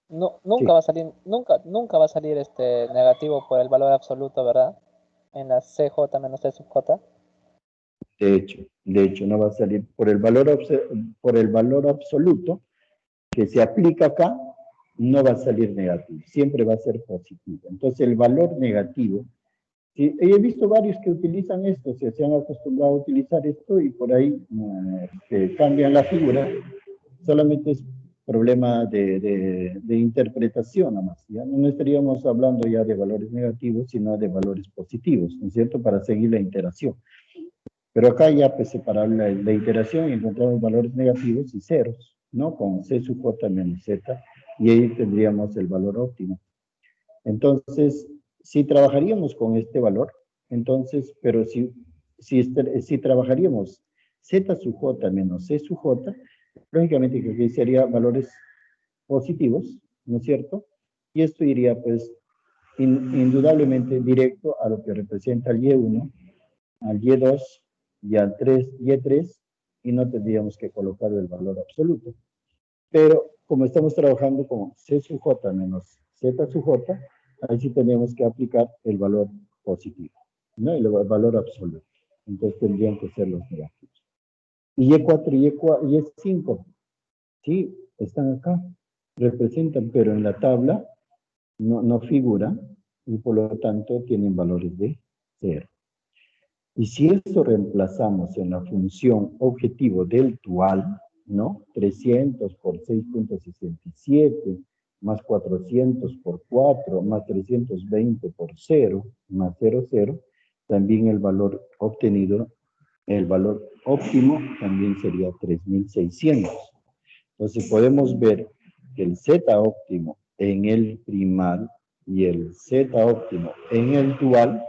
nunca va a salir, nunca va a salir negativo por el valor absoluto, ¿verdad? En la CJ menos C sub J. De hecho, no va a salir por el valor absoluto que se aplica acá, no va a salir negativo, siempre va a ser positivo. Entonces, el valor negativo, he visto varios que utilizan esto, se han acostumbrado a utilizar esto y por ahí cambian la figura, solamente es problema de interpretación nada más, ¿ya? No estaríamos hablando ya de valores negativos, sino de valores positivos, ¿no es cierto?, para seguir la iteración. Pero acá ya pues separar la iteración y encontramos valores negativos y ceros, ¿no? Con C sub J menos Z, y ahí tendríamos el valor óptimo. Entonces, si trabajaríamos con este valor, entonces, pero si trabajaríamos Z sub J menos C sub J, lógicamente que aquí sería valores positivos, ¿no es cierto? Y esto iría pues indudablemente directo a lo que representa el Y1, al Y2 y al Y3, y no tendríamos que colocar el valor absoluto. Pero como estamos trabajando con C sub J menos Z sub J, ahí sí tenemos que aplicar el valor positivo, ¿no? El valor absoluto. Entonces tendrían que ser los negativos. Y Y4 y Y5, sí, están acá, representan, pero en la tabla no figuran, y por lo tanto tienen valores de 0. Y si eso reemplazamos en la función objetivo del dual, ¿no? 300 por 6.67, más 400 por 4, más 320 por 0, más 0, 0, también el valor obtenido, el valor óptimo también sería 3600. Entonces podemos ver que el Z óptimo en el primal y el Z óptimo en el dual,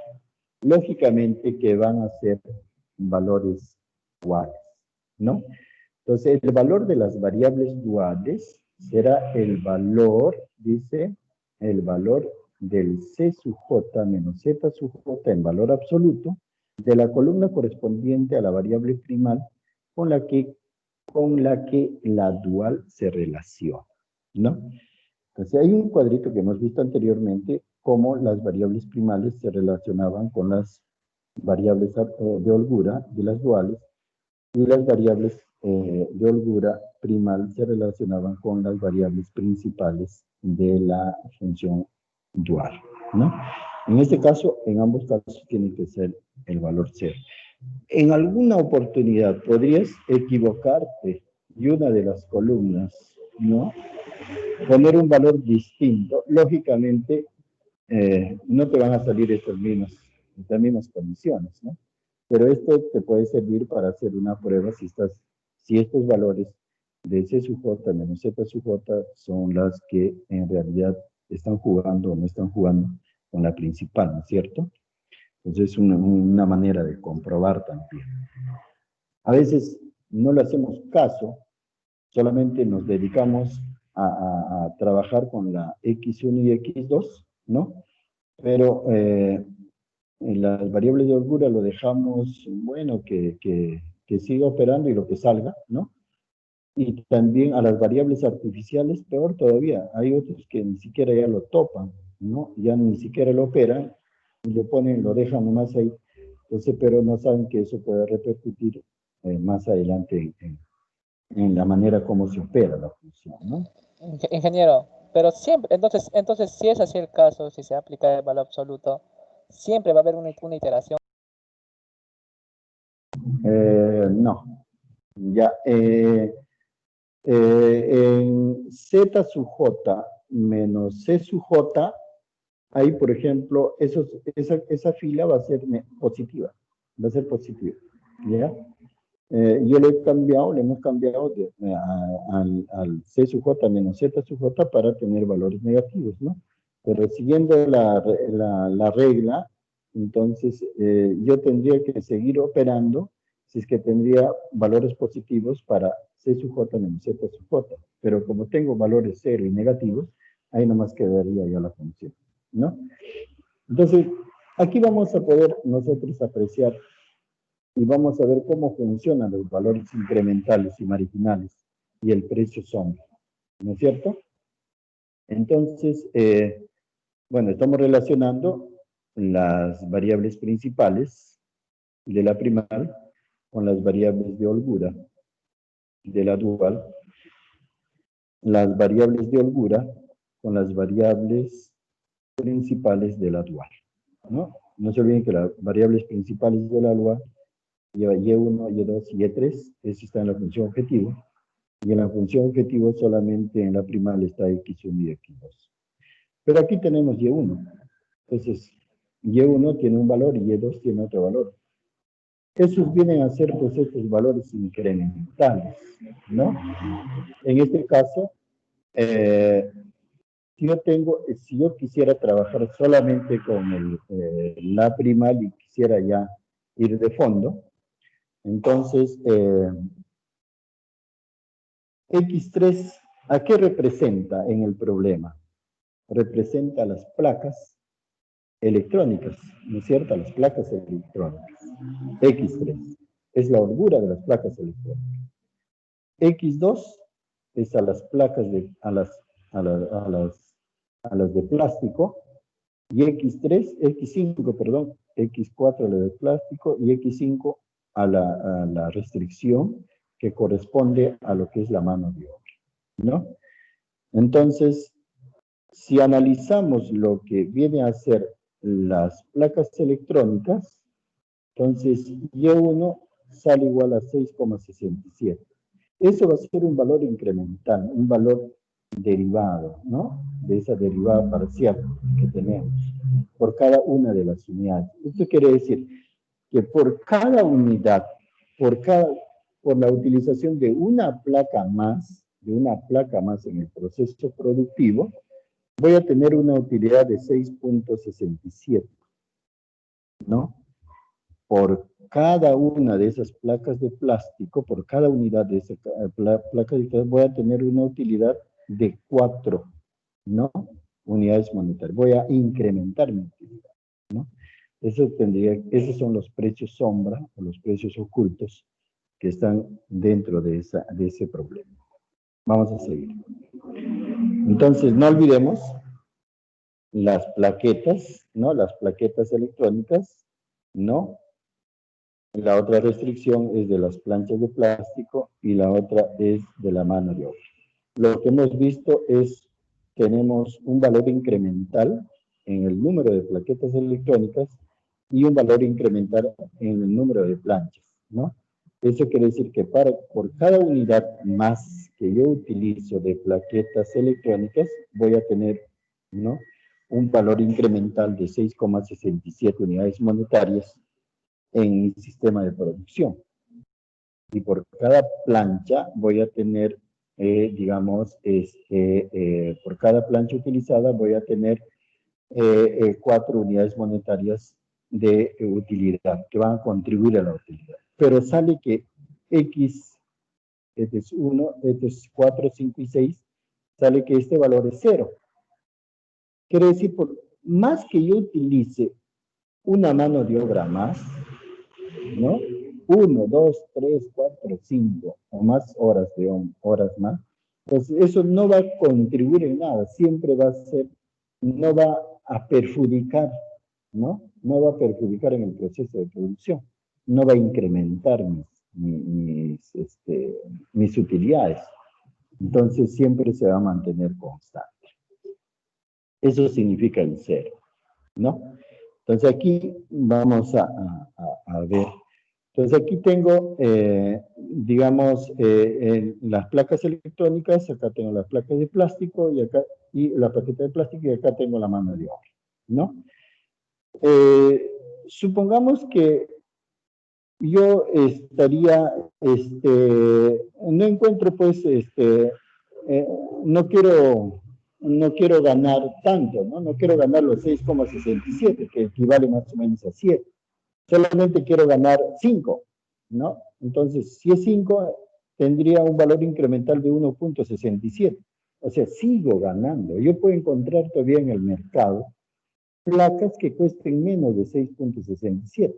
lógicamente que van a ser valores iguales, ¿no? Entonces, el valor de las variables duales será el valor, dice, el valor del C sub J menos Z sub J en valor absoluto, de la columna correspondiente a la variable primal con la que la dual se relaciona, ¿no? Entonces hay un cuadrito que hemos visto anteriormente, cómo las variables primales se relacionaban con las variables de holgura de las duales, y las variables de holgura primal se relacionaban con las variables principales de la función dual, ¿no? En este caso, en ambos casos tiene que ser el valor 0. En alguna oportunidad podrías equivocarte y una de las columnas, ¿no?, poner un valor distinto. Lógicamente, no te van a salir estas mismas condiciones, ¿no? Pero esto te puede servir para hacer una prueba si estos valores de C sub J menos Z sub J son las que en realidad están jugando o no están jugando con la principal, ¿no es cierto? Entonces es una manera de comprobar también. A veces no le hacemos caso, solamente nos dedicamos a trabajar con la X1 y X2, ¿no? Pero en las variables de holgura lo dejamos, bueno, que siga operando y lo que salga, ¿no? Y también a las variables artificiales, peor todavía, hay otros que ni siquiera ya lo topan, ¿no? Ya ni siquiera lo operan, lo dejan nomás ahí. Entonces, pero no saben que eso puede repercutir más adelante en la manera como se opera la función, ¿no? Ingeniero, pero siempre, entonces si es así el caso, si se aplica el valor absoluto, siempre va a haber una iteración. No. Ya, en Z sub J menos C sub J, ahí, por ejemplo, esa fila va a ser positiva. Va a ser positiva. ¿Ya? Yo le hemos cambiado al C sub J menos Z sub J para tener valores negativos, ¿no? Pero siguiendo la regla, entonces yo tendría que seguir operando si es que tendría valores positivos para C sub J menos Z sub J. Pero como tengo valores 0 y negativos, ahí nomás quedaría ya la función, ¿no? Entonces, aquí vamos a poder nosotros apreciar y vamos a ver cómo funcionan los valores incrementales y marginales y el precio sombra, ¿no es cierto? Entonces, bueno, estamos relacionando las variables principales de la primal con las variables de holgura de la dual, las variables de holgura con las variables principales de la dual, ¿no? No se olviden que las variables principales de la dual lleva Y1, Y2 y Y3, eso está en la función objetivo, y en la función objetivo solamente en la primal está X1 y X2. Pero aquí tenemos Y1, entonces Y1 tiene un valor y Y2 tiene otro valor. Esos vienen a ser pues estos valores incrementales, ¿no? En este caso, si yo quisiera trabajar solamente con la primal y quisiera ya ir de fondo, entonces, X3, ¿a qué representa en el problema? Representa las placas electrónicas, ¿no es cierto? Las placas electrónicas. X3 es la holgura de las placas electrónicas. X2 es a las placas a las de plástico, y X5, perdón, X4 a la de plástico y X5 a la restricción que corresponde a lo que es la mano de obra, ¿no? Entonces, si analizamos lo que viene a ser las placas electrónicas, entonces Y1 sale igual a 6,67. Eso va a ser un valor incremental, un valor derivado, ¿no? De esa derivada parcial que tenemos por cada una de las unidades. Esto quiere decir que por cada unidad, por la utilización de una placa más en el proceso productivo, voy a tener una utilidad de 6,67, ¿no? Por cada una de esas placas de plástico, por cada unidad de esa placa de plástico, voy a tener una utilidad de 4, ¿no? Unidades monetarias. Voy a incrementar mi utilidad, ¿no? Esos son los precios sombra o los precios ocultos que están dentro de ese problema. Vamos a seguir. Entonces, no olvidemos las plaquetas, ¿no? Las plaquetas electrónicas, ¿no? La otra restricción es de las planchas de plástico y la otra es de la mano de obra. Lo que hemos visto es, tenemos un valor incremental en el número de plaquetas electrónicas y un valor incremental en el número de planchas, ¿no? Eso quiere decir que por cada unidad más que yo utilizo de plaquetas electrónicas, voy a tener, ¿no?, un valor incremental de 6,67 unidades monetarias en mi sistema de producción. Y por cada plancha voy a tener, digamos, por cada plancha utilizada voy a tener 4 unidades monetarias de utilidad, que van a contribuir a la utilidad. Pero sale que X, este es 1, este es 4, 5 y 6, sale que este valor es 0. Quiere decir, por más que yo utilice una mano de obra más, ¿no? 1, 2, 3, 4, 5 o más horas más, pues eso no va a contribuir en nada, siempre va a ser, no va a perjudicar, ¿no? No va a perjudicar en el proceso de producción, no va a incrementar mis utilidades. Entonces siempre se va a mantener constante. Eso significa el 0, ¿no? Entonces aquí vamos a ver. Entonces aquí tengo, digamos, las placas electrónicas, acá tengo las placas de plástico y la plaqueta de plástico y acá tengo la mano de obra, ¿no? Supongamos que yo estaría, no encuentro pues, no quiero ganar tanto, ¿no? No quiero ganar los 6,67, que equivale más o menos a 7. Solamente quiero ganar 5, ¿no? Entonces, si es 5, tendría un valor incremental de 1,67. O sea, sigo ganando. Yo puedo encontrar todavía en el mercado placas que cuesten menos de 6,67,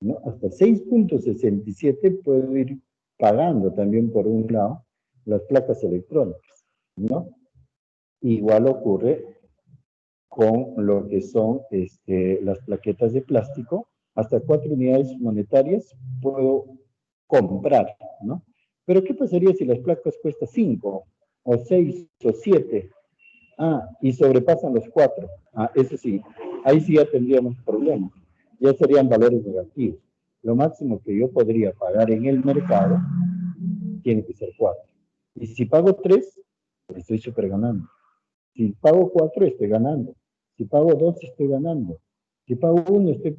¿no? Hasta 6,67 puedo ir pagando también, por un lado, las placas electrónicas, ¿no? Igual ocurre con lo que son las plaquetas de plástico. Hasta 4 unidades monetarias puedo comprar, ¿no? Pero ¿qué pasaría si las placas cuestan 5, o 6, o 7? Y sobrepasan los 4. Eso sí, ahí sí ya tendríamos problemas. Ya serían valores negativos. Lo máximo que yo podría pagar en el mercado tiene que ser 4. Y si pago 3, estoy súper ganando. Si pago 4, estoy ganando. Si pago 2, estoy ganando. Si pago 1, estoy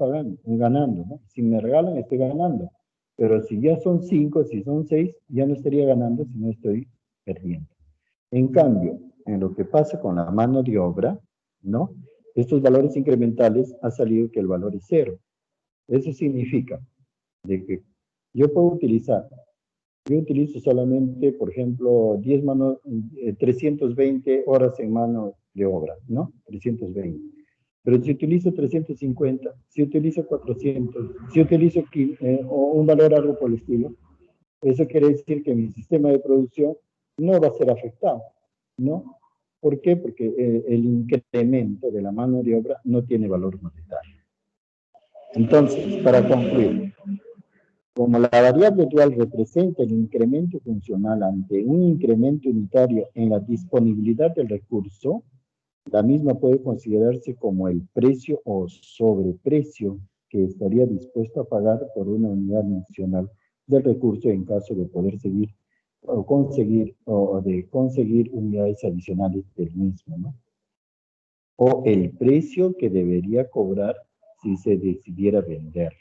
ganando, ¿no? Si me regalan, estoy ganando. Pero si ya son 5, si son 6, ya no estaría ganando, sino estoy perdiendo. En cambio, en lo que pasa con la mano de obra, ¿no? Estos valores incrementales ha salido que el valor es 0. Eso significa de que yo utilizo solamente, por ejemplo, 320 horas en mano de obra, ¿no? 320. Pero si utilizo 350, si utilizo 400, si utilizo un valor algo por el estilo, eso quiere decir que mi sistema de producción no va a ser afectado, ¿no? ¿Por qué? Porque el incremento de la mano de obra no tiene valor monetario. Entonces, para concluir, como la variable dual representa el incremento funcional ante un incremento unitario en la disponibilidad del recurso, la misma puede considerarse como el precio o sobreprecio que estaría dispuesto a pagar por una unidad nacional del recurso en caso de poder seguir o de conseguir unidades adicionales del mismo, ¿no? O el precio que debería cobrar si se decidiera vender,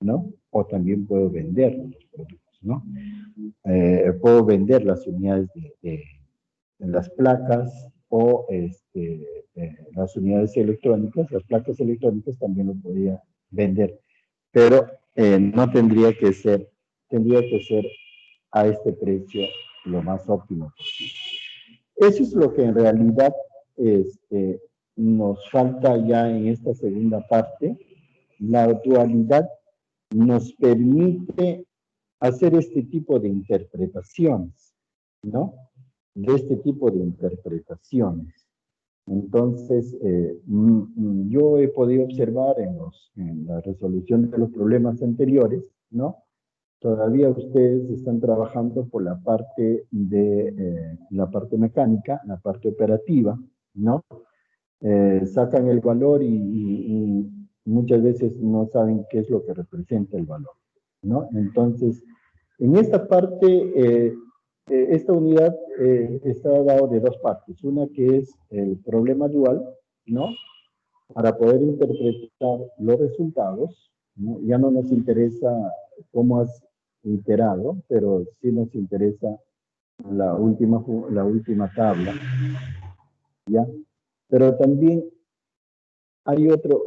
¿no? O también puedo vender los productos, ¿no? Puedo vender las unidades de las placas o las unidades electrónicas. Las placas electrónicas también lo podría vender, pero no tendría que ser a este precio lo más óptimo posible. Eso es lo que en realidad nos falta ya en esta segunda parte, la dualidad nos permite hacer este tipo de interpretaciones, ¿no? De este tipo de interpretaciones. Entonces, yo he podido observar en la resolución de los problemas anteriores, ¿no? Todavía ustedes están trabajando por la parte la parte mecánica, la parte operativa, ¿no? Sacan el valor y muchas veces no saben qué es lo que representa el valor, ¿no? Entonces, en esta parte, esta unidad está dado de dos partes. Una que es el problema dual, ¿no? Para poder interpretar los resultados, ¿no? Ya no nos interesa cómo has iterado, pero sí nos interesa la última tabla, ¿ya? Pero también hay otro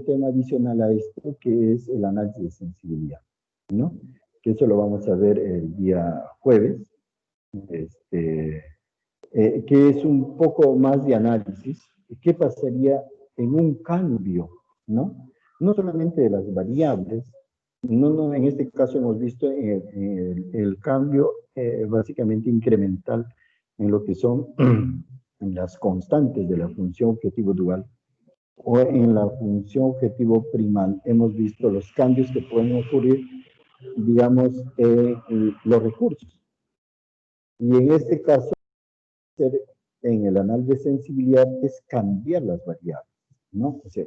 tema adicional a esto, que es el análisis de sensibilidad, ¿no? Que eso lo vamos a ver el día jueves, que es un poco más de análisis. ¿Qué pasaría en un cambio, ¿no? No solamente de las variables, en este caso hemos visto el cambio básicamente incremental en lo que son las constantes de la función objetivo dual, o en la función objetivo primal. Hemos visto los cambios que pueden ocurrir, digamos, en los recursos. Y en este caso, en el análisis de sensibilidad es cambiar las variables, ¿no? O sea,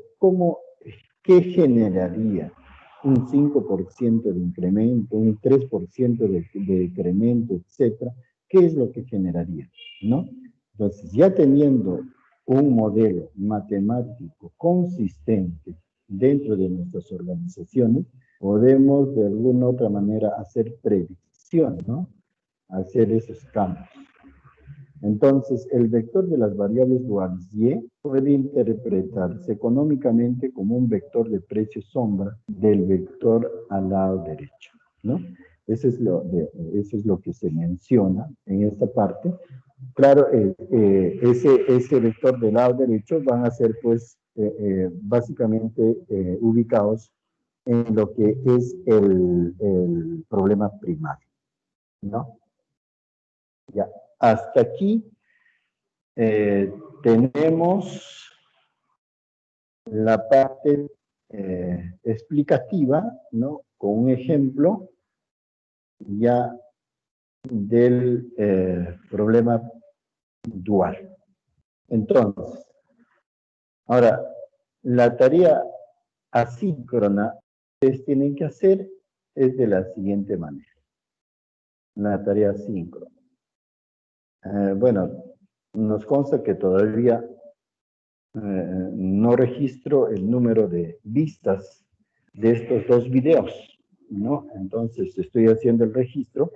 ¿qué generaría un 5% de incremento, un 3% de decremento, etcétera? ¿Qué es lo que generaría, no? Entonces, ya teniendo un modelo matemático consistente dentro de nuestras organizaciones, podemos de alguna otra manera hacer predicción, ¿no? Hacer esos cambios. Entonces, el vector de las variables duales Y puede interpretarse económicamente como un vector de precio sombra del vector al lado derecho, ¿no? Eso es lo que se menciona en esta parte. Claro, ese vector del lado derecho van a ser, pues, básicamente ubicados en lo que es el problema primario, ¿no? Ya. Hasta aquí tenemos la parte explicativa, ¿no? Con un ejemplo ya del problema dual. Entonces, ahora, la tarea asíncrona que ustedes tienen que hacer es de la siguiente manera. La tarea asíncrona. Bueno, nos consta que todavía no registro el número de vistas de estos dos videos, ¿no? Entonces estoy haciendo el registro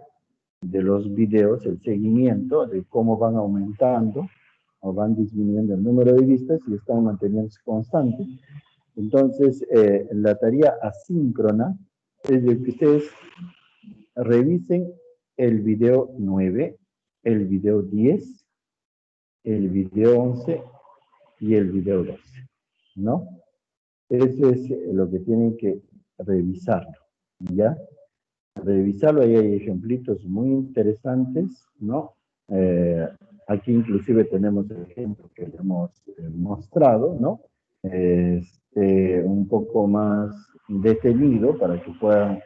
de los videos, el seguimiento de cómo van aumentando o van disminuyendo el número de vistas y están manteniéndose constantes. Entonces, la tarea asíncrona es de que ustedes revisen el video 9, el video 10, el video 11 y el video 12, ¿no? Eso es lo que tienen que revisarlo, ¿ya? Revisarlo, ahí hay ejemplitos muy interesantes, ¿no? Aquí inclusive tenemos el ejemplo que le hemos mostrado, ¿no? Un poco más detenido para que puedan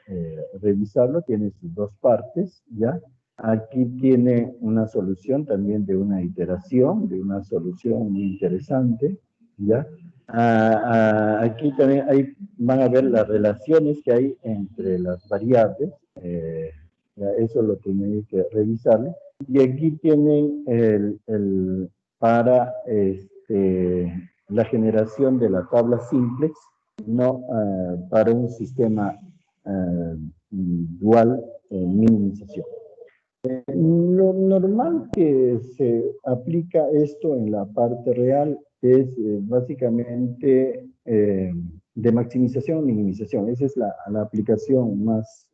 revisarlo, tiene sus dos partes, ¿ya? Aquí tiene una solución también de una iteración, de una solución muy interesante, ¿ya? Aquí también van a ver las relaciones que hay entre las variables, eso lo tienen que revisarlo. Y aquí tienen para la generación de la tabla simplex, no para un sistema dual minimización. Lo normal que se aplica esto en la parte real es básicamente de maximización o minimización. Esa es la aplicación más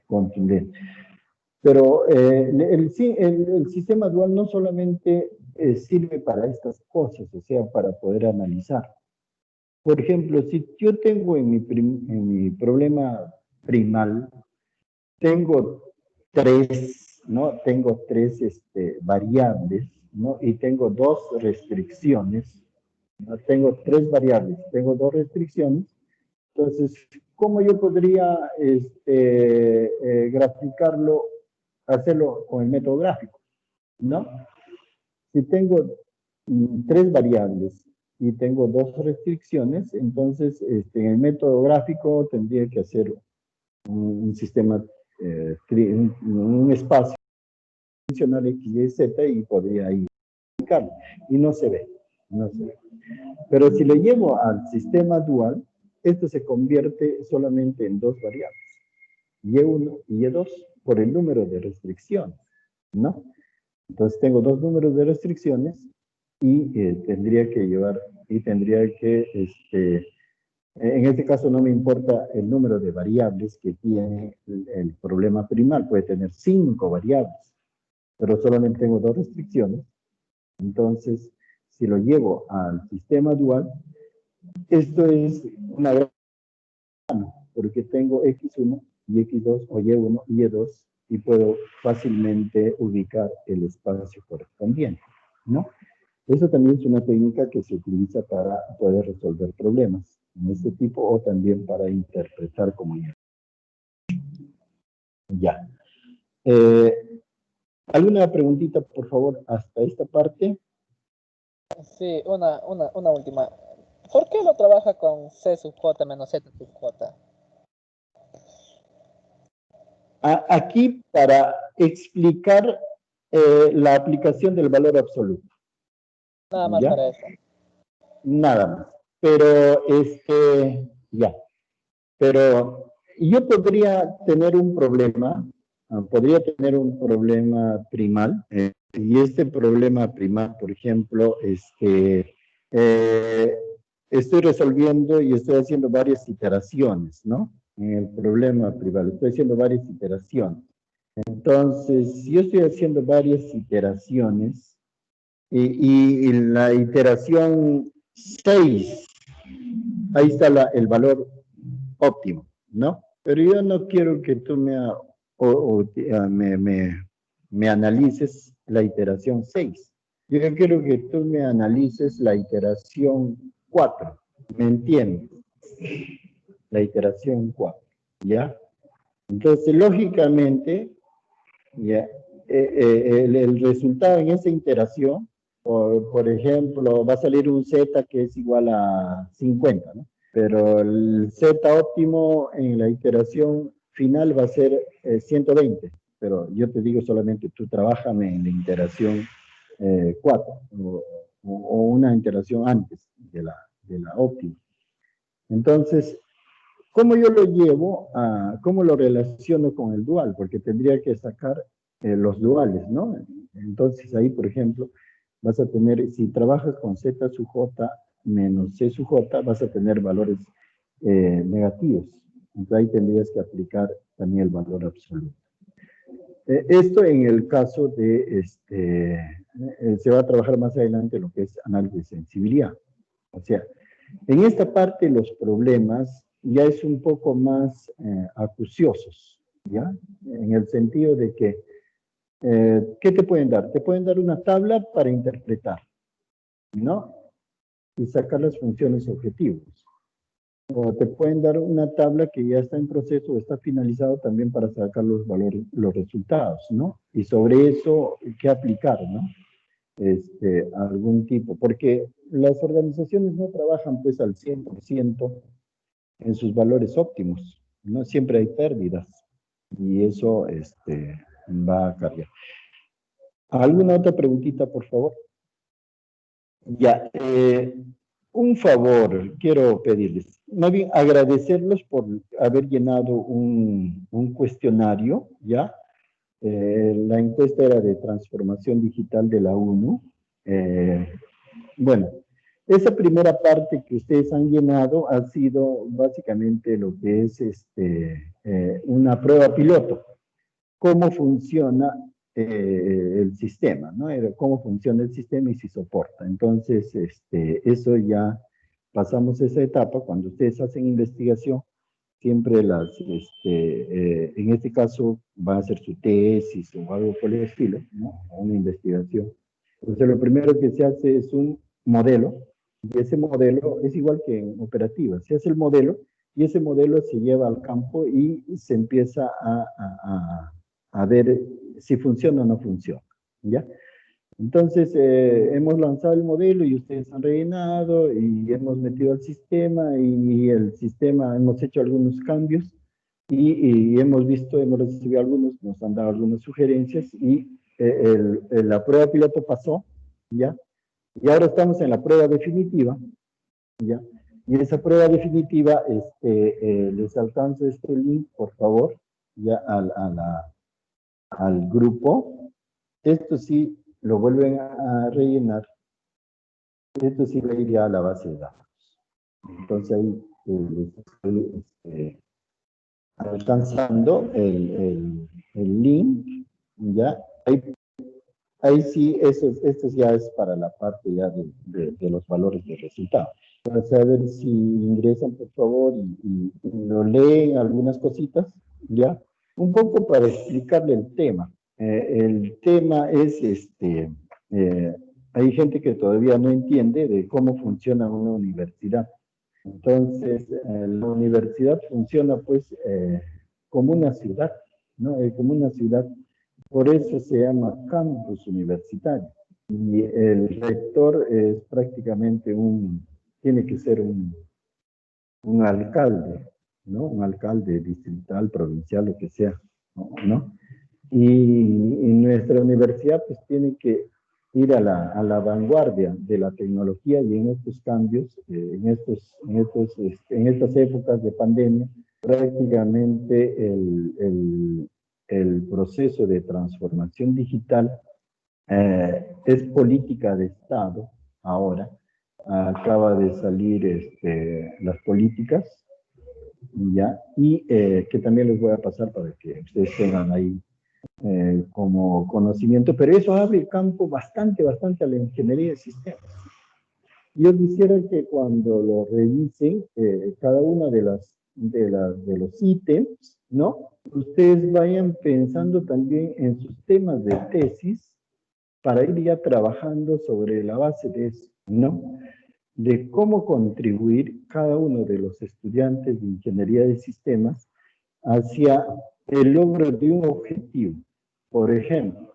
contundente. Pero el sistema dual no solamente sirve para estas cosas, o sea, para poder analizar. por ejemplo, si yo tengo en mi problema primal, tengo tres, ¿no? Tengo tres variables, ¿no? Y tengo dos restricciones, ¿no? Tengo tres variables, tengo dos restricciones. Entonces, ¿cómo yo podría graficarlo, hacerlo con el método gráfico, ¿no? Si tengo tres variables y tengo dos restricciones, entonces en el método gráfico tendría que hacer un sistema, un espacio dimensional X, Y, Z y podría ir aplicarlo. Y no se ve, no se ve. Pero si lo llevo al sistema dual, esto se convierte solamente en dos variables, Y1 y Y2, por el número de restricciones, ¿no? Entonces tengo dos números de restricciones y tendría que llevar, y tendría que, en este caso no me importa el número de variables que tiene el problema primal, puede tener 5 variables, pero solamente tengo dos restricciones. Entonces, si lo llevo al sistema dual, esto es una gran, porque tengo X1 y X2 o Y1 y Y2 y puedo fácilmente ubicar el espacio correspondiente, ¿no? Eso también es una técnica que se utiliza para poder resolver problemas en este tipo o también para interpretar comunidades. Ya. ¿Alguna preguntita, por favor, hasta esta parte? Sí, una última. ¿Por qué lo trabaja con C sub J menos Z sub J? Aquí para explicar la aplicación del valor absoluto. Nada más ¿Ya? para eso. Nada más. Pero, ya. Pero yo podría tener un problema, primal, y este problema primal, por ejemplo, estoy resolviendo y estoy haciendo varias iteraciones, ¿no? En el problema primal, estoy haciendo varias iteraciones. Entonces, yo estoy haciendo varias iteraciones y la iteración 6, ahí está el valor óptimo, ¿no? Pero yo no quiero que tú me analices la iteración 6. Yo quiero que tú me analices la iteración 4. ¿Me entiendes? La iteración 4, ¿ya? Entonces, lógicamente, ya, el resultado en esa iteración, por ejemplo, va a salir un Z que es igual a 50, ¿no? Pero el Z óptimo en la iteración final va a ser 120. Pero yo te digo solamente, tú trabájame en la iteración 4 o una iteración antes de la óptima. Entonces, ¿cómo yo lo llevo cómo lo relaciono con el dual? Porque tendría que sacar los duales, ¿no? Entonces ahí, por ejemplo, vas a tener, si trabajas con Z sub J menos C sub J, vas a tener valores negativos. Entonces ahí tendrías que aplicar también el valor absoluto. Esto en el caso de, se va a trabajar más adelante lo que es análisis de sensibilidad. O sea, en esta parte los problemas ya es un poco más acuciosos, ¿ya? En el sentido de que, ¿qué te pueden dar? Te pueden dar una tabla para interpretar, ¿no? Y sacar las funciones objetivos. O te pueden dar una tabla que ya está en proceso o está finalizado también para sacar los valores, los resultados, ¿no? Y sobre eso, ¿qué aplicar, no? Algún tipo, porque las organizaciones no trabajan pues al 100% en sus valores óptimos, ¿no? Siempre hay pérdidas y eso va a cambiar. ¿Alguna otra preguntita, por favor? Ya, un favor quiero pedirles, más bien agradecerlos por haber llenado un cuestionario, ¿ya? La encuesta era de transformación digital de la ONU. Bueno, esa primera parte que ustedes han llenado ha sido básicamente lo que es una prueba piloto. Cómo funciona el sistema, ¿no? Cómo funciona el sistema y si soporta. Entonces, eso ya pasamos esa etapa, cuando ustedes hacen investigación, siempre en este caso va a ser su tesis o algo por el estilo, ¿no? O una investigación. Entonces lo primero que se hace es un modelo, y ese modelo es igual que en operativa, se hace el modelo y ese modelo se lleva al campo y se empieza a ver si funciona o no funciona, ¿ya? Entonces, hemos lanzado el modelo y ustedes han rellenado y hemos metido al sistema y el sistema, hemos hecho algunos cambios y hemos visto, hemos recibido algunos, nos han dado algunas sugerencias y la prueba piloto pasó, ¿ya? Y ahora estamos en la prueba definitiva, ¿ya? Y esa prueba definitiva, les alcanzo este link, por favor, ya al grupo. Esto sí lo vuelven a rellenar. Esto sí va a ir ya a la base de datos. Entonces ahí les estoy alcanzando el link, ¿ya? Ahí sí, esto ya es para la parte ya de los valores de resultado. Para saber si ingresan, por favor, y lo leen algunas cositas, ¿ya? Un poco para explicarle el tema. El tema es, hay gente que todavía no entiende de cómo funciona una universidad. Entonces, la universidad funciona, pues, como una ciudad, ¿no? Como una ciudad. Por eso se llama campus universitario. Y el rector es prácticamente tiene que ser un alcalde, ¿no? Un alcalde distrital, provincial, lo que sea, ¿no? Y nuestra universidad pues tiene que ir a la vanguardia de la tecnología y en estos cambios, en estas épocas de pandemia, prácticamente el proceso de transformación digital es política de Estado ahora. Acaba de salir las políticas, ¿ya? Y que también les voy a pasar para que ustedes tengan ahí como conocimiento, pero eso abre el campo bastante a la ingeniería de sistemas. Yo quisiera que cuando lo revisen, cada una de los ítems, ¿no? Ustedes vayan pensando también en sus temas de tesis para ir ya trabajando sobre la base de eso, ¿no? De cómo contribuir cada uno de los estudiantes de ingeniería de sistemas hacia el logro de un objetivo. Por ejemplo,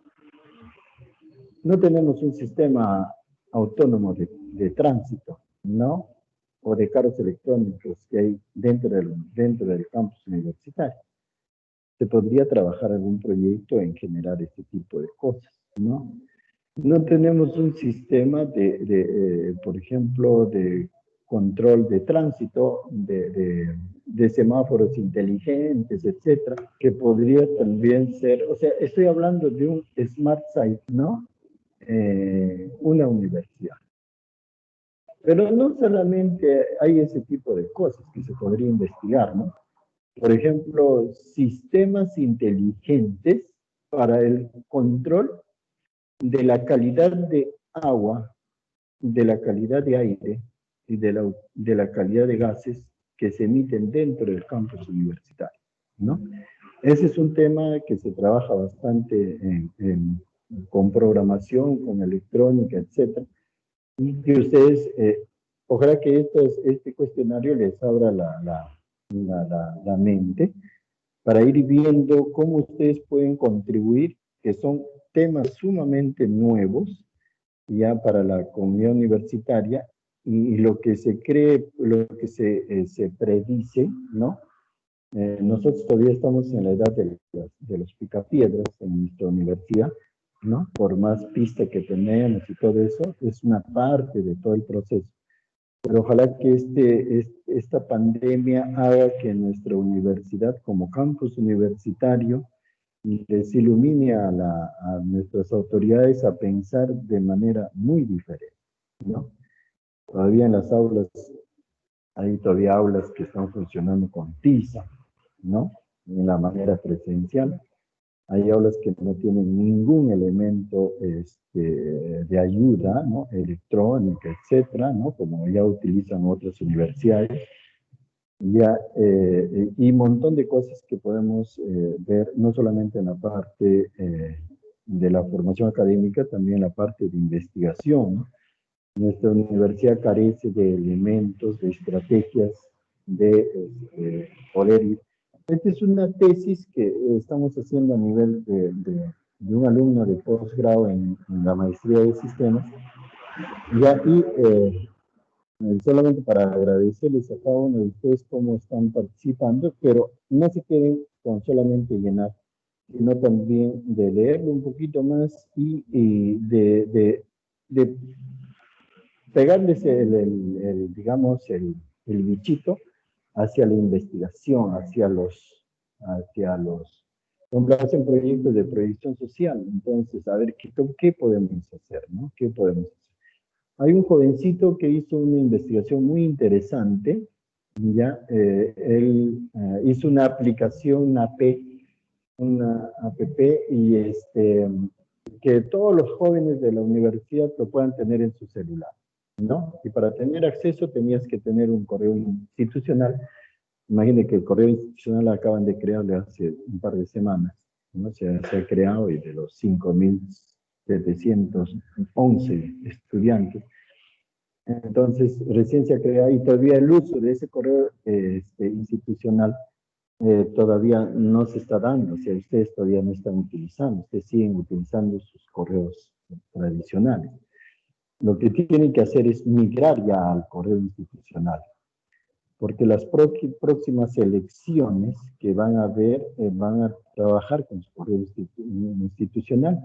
no tenemos un sistema autónomo de tránsito, ¿no? O de carros electrónicos que hay dentro del campus universitario. Se podría trabajar algún proyecto en generar este tipo de cosas, ¿no? No tenemos un sistema por ejemplo, de control de tránsito, de semáforos inteligentes, etcétera, que podría también ser, o sea, estoy hablando de un smart site, ¿no? Una universidad. Pero no solamente hay ese tipo de cosas que se podría investigar, ¿no? Por ejemplo, sistemas inteligentes para el control de la calidad de agua, de la calidad de aire y de la calidad de gases que se emiten dentro del campus universitario, ¿no? Ese es un tema que se trabaja bastante con programación, con electrónica, etc. Y que ustedes, ojalá que este cuestionario les abra la mente para ir viendo cómo ustedes pueden contribuir, que son temas sumamente nuevos ya para la comunidad universitaria y lo que se cree, lo que se predice, ¿no? Nosotros todavía estamos en la edad de los picapiedras en nuestra universidad, ¿no? Por más pista que tenemos y todo eso, es una parte de todo el proceso. Pero ojalá que esta pandemia haga que nuestra universidad como campus universitario les ilumine a nuestras autoridades a pensar de manera muy diferente, ¿no? Todavía en las aulas, hay todavía aulas que están funcionando con tiza, ¿no? En la manera presencial. Hay aulas que no tienen ningún elemento de ayuda, ¿no? Electrónica, etcétera, ¿no? Como ya utilizan otras universidades. Ya, y un montón de cosas que podemos ver, no solamente en la parte de la formación académica, también en la parte de investigación, ¿no? Nuestra universidad carece de elementos, de estrategias, de poder ir. Esta es una tesis que estamos haciendo a nivel de un alumno de posgrado en la maestría de sistemas. Y aquí, solamente para agradecerles a cada uno de ustedes cómo están participando, pero no se queden con solamente llenar, sino también de leerlo un poquito más y de pegarles digamos, el bichito hacia la investigación, hacia los, por ejemplo, hacen proyectos de proyección social. Entonces, a ver, ¿qué podemos hacer, no? ¿Qué podemos hacer? Hay un jovencito que hizo una investigación muy interesante, ya, él hizo una aplicación, una app, y que todos los jóvenes de la universidad lo puedan tener en su celular, ¿no? Y para tener acceso tenías que tener un correo institucional. Imagínate que el correo institucional acaban de crearle hace un par de semanas, ¿no? Se ha creado, y de los 5.711 estudiantes. Entonces, recién se ha creado, y todavía el uso de ese correo institucional todavía no se está dando. O sea, ustedes todavía no están utilizando, ustedes siguen utilizando sus correos tradicionales. Lo que tienen que hacer es migrar ya al correo institucional, porque las próximas elecciones que van a haber van a trabajar con su correo institucional,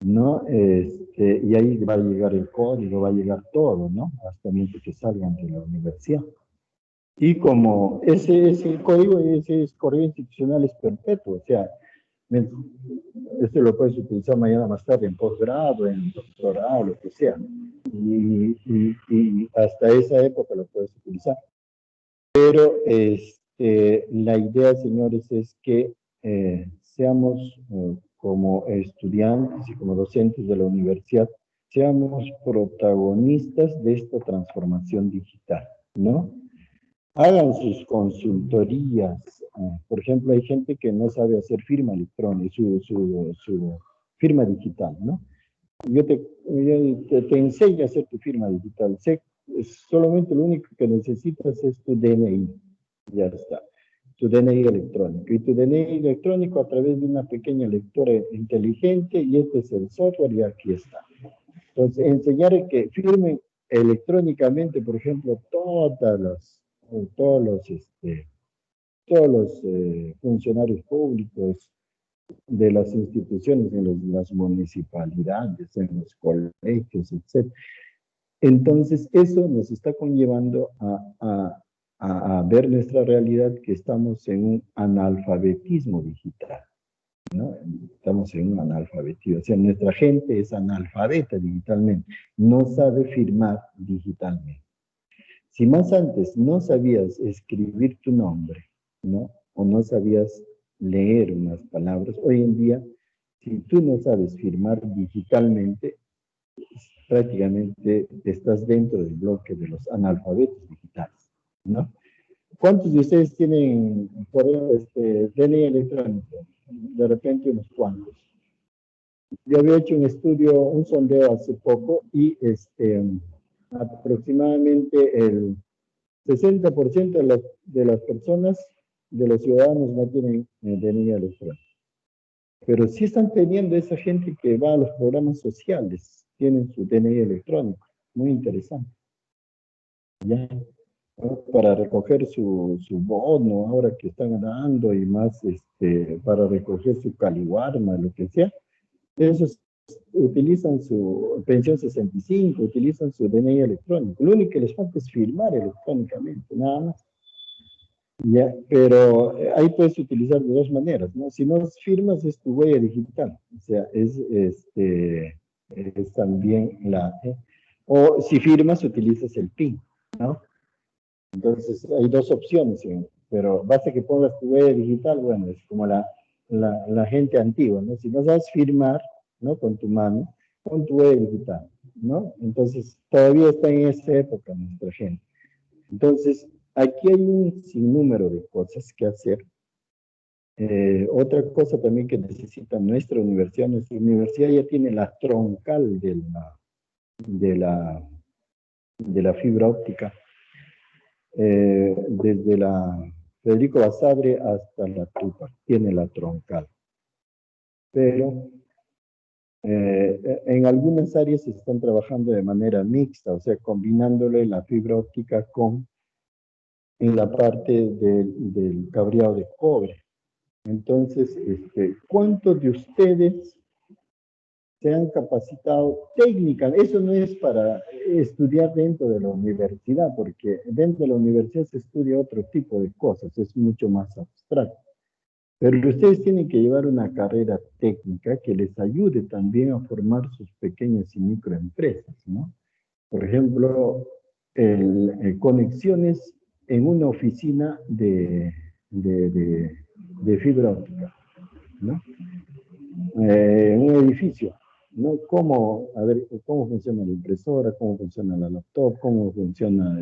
¿no? Y ahí va a llegar el código, va a llegar todo, ¿no? Hasta mientras que salgan de la universidad. Y como ese código, ese correo institucional es perpetuo, o sea, este lo puedes utilizar mañana más tarde en posgrado, en doctorado, lo que sea. Y hasta esa época lo puedes utilizar. Pero la idea, señores, es que seamos como estudiantes y como docentes de la universidad, seamos protagonistas de esta transformación digital, ¿no? Hagan sus consultorías. Por ejemplo, hay gente que no sabe hacer firma electrónica, su firma digital, ¿no? Yo te enseño a hacer tu firma digital. Solamente lo único que necesitas es tu DNI. Ya está. Tu DNI electrónico. Y tu DNI electrónico a través de una pequeña lectora inteligente, y este es el software, y aquí está. Entonces, enseñar que firmen electrónicamente, por ejemplo, todos los funcionarios públicos de las instituciones, en las municipalidades, en los colegios, etc. Entonces, eso nos está conllevando a ver nuestra realidad, que estamos en un analfabetismo digital, ¿no? Estamos en un analfabetismo, o sea, nuestra gente es analfabeta digitalmente, no sabe firmar digitalmente. Si más antes no sabías escribir tu nombre, ¿no? O no sabías leer unas palabras, hoy en día, si tú no sabes firmar digitalmente, prácticamente estás dentro del bloque de los analfabetos digitales, ¿no? ¿Cuántos de ustedes tienen DNI electrónico? De repente unos cuantos. Yo había hecho un estudio, un sondeo hace poco, y aproximadamente el 60% de las personas, de los ciudadanos, no tienen DNI electrónico. Pero sí están teniendo esa gente que va a los programas sociales, tienen su DNI electrónico. Muy interesante. ¿Ya? Para recoger su bono, ahora que están dando, y más para recoger su caliwarma, lo que sea. Esos utilizan su pensión 65, utilizan su DNI electrónico. Lo único que les falta es firmar electrónicamente, nada más. Ya, pero ahí puedes utilizar de dos maneras, ¿no? Si no firmas, es tu huella digital, o sea, es también o si firmas, utilizas el PIN, ¿no? Entonces, hay dos opciones, pero basta que pongas tu huella digital, bueno, es como la gente antigua, ¿no? Si no sabes firmar, ¿no? Con tu mano, con tu huella digital, ¿no? Entonces, todavía está en esa época nuestra gente. Entonces, aquí hay un sinnúmero de cosas que hacer. Otra cosa también que necesita nuestra universidad ya tiene la troncal de la, de la fibra óptica, desde la Federico Basadre hasta la Tupac, tiene la troncal. Pero en algunas áreas se están trabajando de manera mixta, o sea, combinándole la fibra óptica con en la parte del cableado de cobre. Entonces, ¿cuántos de ustedes se han capacitado técnicamente? Eso no es para estudiar dentro de la universidad, porque dentro de la universidad se estudia otro tipo de cosas, es mucho más abstracto. Pero ustedes tienen que llevar una carrera técnica que les ayude también a formar sus pequeñas y microempresas, ¿no? Por ejemplo, conexiones en una oficina de fibra óptica, ¿no? Un edificio, ¿no? ¿Cómo, a ver, cómo funciona la impresora, cómo funciona la laptop, cómo funciona,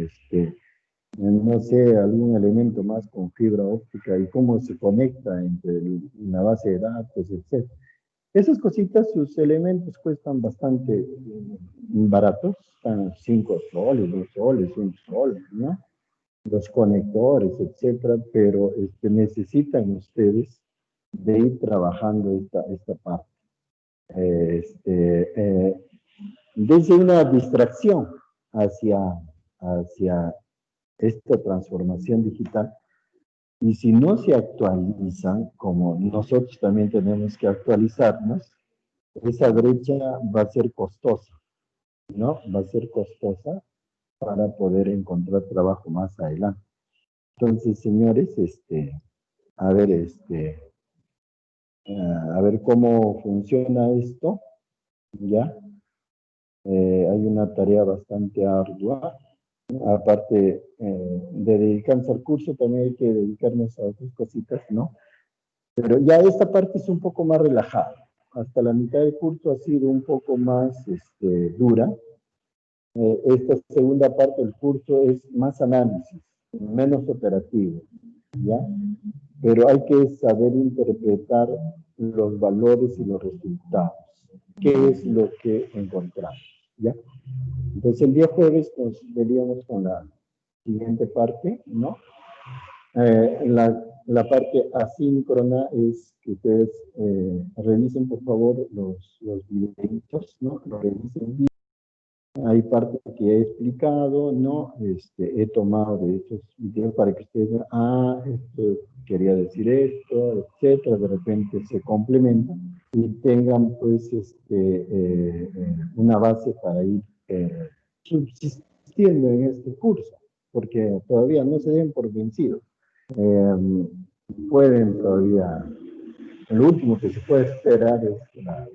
no sé, algún elemento más con fibra óptica y cómo se conecta entre la base de datos, etc. Esas cositas, sus elementos cuestan bastante baratos, están 5 soles, 2 soles, 1 sol, ¿no? Los conectores, etcétera, pero necesitan ustedes de ir trabajando esta parte. Desde una distracción hacia esta transformación digital, y si no se actualizan, como nosotros también tenemos que actualizarnos, esa brecha va a ser costosa, ¿no? Va a ser costosa para poder encontrar trabajo más adelante. Entonces, señores, a ver, a ver cómo funciona esto, ¿ya? Hay una tarea bastante ardua. Aparte de dedicarnos al curso, también hay que dedicarnos a otras cositas, ¿no? Pero ya esta parte es un poco más relajada. Hasta la mitad del curso ha sido un poco más dura. Esta segunda parte del curso es más análisis, menos operativo, ¿ya? Pero hay que saber interpretar los valores y los resultados. ¿Qué es lo que encontramos? ¿Ya? Entonces el día jueves nos veríamos con la siguiente parte, ¿no? La parte asíncrona es que ustedes revisen por favor los videitos, ¿no? Lo revisen bien. Hay partes que he explicado, ¿no? He tomado de esos videos para que ustedes vean, esto quería decir esto, etcétera, de repente se complementan y tengan, pues, una base para ir subsistiendo en este curso, porque todavía no se den por vencidos. Pueden todavía, lo último que se puede esperar es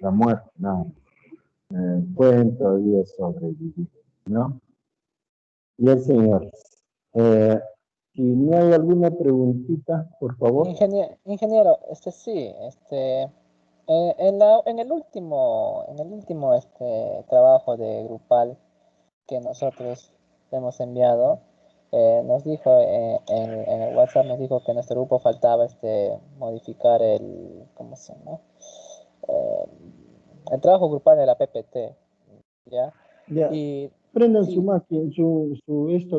la muerte, nada. Pueden todavía sobrevivir, ¿no? Bien, señores. Si no hay alguna preguntita, por favor. Ingeniero, sí, en el último trabajo de grupal que nosotros hemos enviado, nos dijo en el WhatsApp, nos dijo que en nuestro grupo faltaba modificar ¿cómo se llama? El trabajo grupal de la PPT, ¿ya? Ya, Y prendan sí, su máquina, a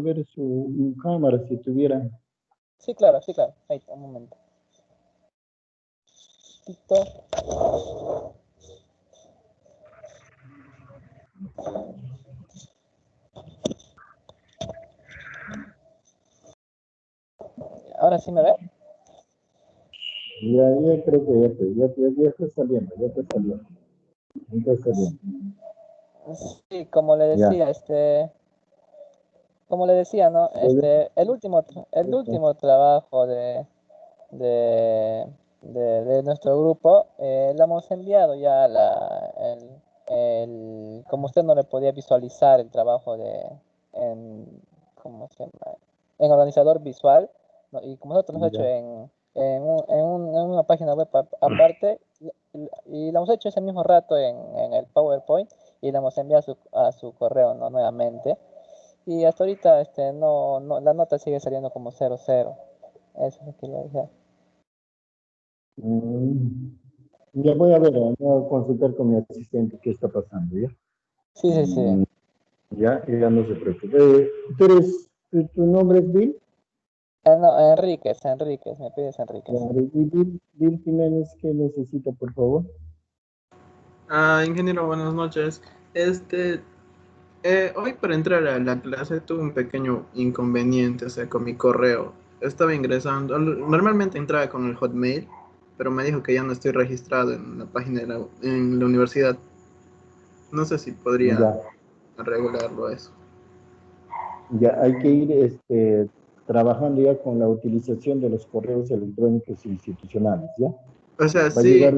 ver su cámara si tuvieran. sí, claro, ahí está, un momento. Listo. Ahora sí me ve. Ya creo que ya está saliendo, ya está saliendo. Ya está saliendo. Sí, como le Ya. decía, ¿no? El último trabajo de nuestro grupo, le hemos enviado ya como usted no le podía visualizar el trabajo ¿cómo se llama? En organizador visual, ¿no? Y como nosotros lo hemos hecho Ya. en una página web aparte y lo hemos hecho ese mismo rato en el PowerPoint y le hemos enviado a su correo, ¿no? Nuevamente. Y hasta ahorita la nota sigue saliendo como 0-0. Eso es lo que le dije. Ya voy a ver, voy a consultar con mi asistente qué está pasando, ¿ya? Sí, sí, sí. Ya no se preocupe. ¿Tu nombre es Bill? No, Enríquez, me pides Enríquez. Y Bill Jiménez, ¿qué necesita, por favor? Ingeniero, buenas noches. Hoy para entrar a la clase tuve un pequeño inconveniente, o sea, con mi correo. Estaba ingresando, normalmente entraba con el Hotmail, pero me dijo que ya no estoy registrado en la página en la universidad. No sé si podría Ya, regularlo eso. ya hay que ir trabajando ya con la utilización de los correos electrónicos institucionales, ¿ya? O sea, Va a llegar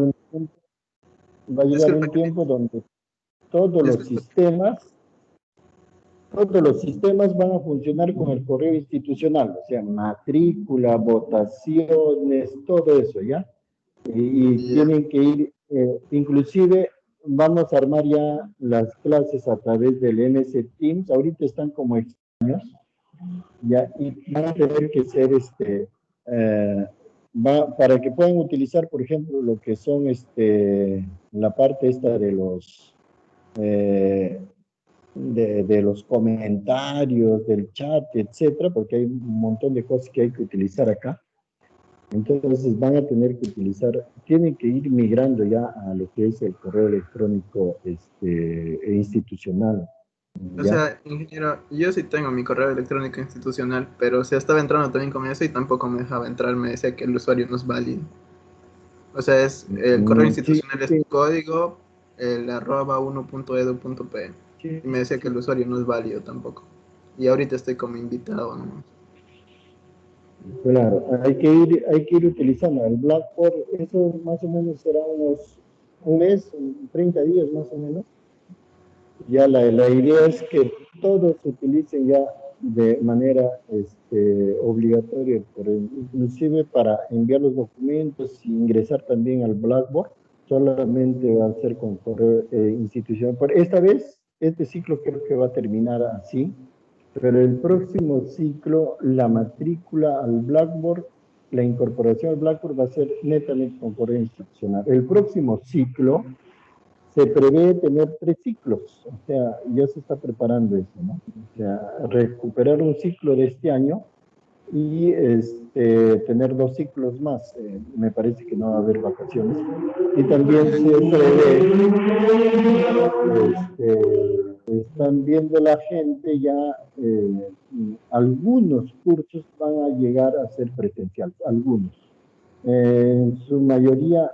sí, un tiempo donde todos disculpa, los sistemas van a funcionar con el correo institucional, o sea, matrícula, votaciones, todo eso, ¿ya? Y ya. tienen que ir, inclusive vamos a armar ya las clases a través del MS Teams, ahorita están como extraños, ya, y van a tener que ser, para que puedan utilizar, por ejemplo, lo que son, la parte esta de los, eh, de los comentarios, del chat, etcétera, porque hay un montón de cosas que hay que utilizar acá. Entonces van a tener que tienen que ir migrando ya a lo que es el correo electrónico institucional. O ¿Ya? sea, ingeniero, yo sí tengo mi correo electrónico institucional, pero o sea, estaba entrando también con eso y tampoco me dejaba entrar, me decía que el usuario no es válido. O sea, el correo Sí, institucional es sí, código, el @1.edu.pe. sí, Y me decía que el usuario no es válido tampoco. Y ahorita estoy como invitado nomás. claro, hay que ir utilizando el Blackboard, eso más o menos será un mes, 30 días más o menos. Ya la idea es que todos utilicen ya de manera obligatoria, inclusive para enviar los documentos y ingresar también al Blackboard, solamente va a ser con correo institucional. Por esta vez, este ciclo creo que va a terminar así, pero el próximo ciclo, la matrícula al Blackboard, la incorporación al Blackboard va a ser netamente con correo institucional. El próximo ciclo se prevé tener 3 ciclos, o sea, ya se está preparando eso, ¿no? O sea, recuperar un ciclo de este año y tener 2 ciclos más. Me parece que no va a haber vacaciones. Y también se prevé, están viendo la gente ya, algunos cursos van a llegar a ser presenciales, algunos. En su mayoría,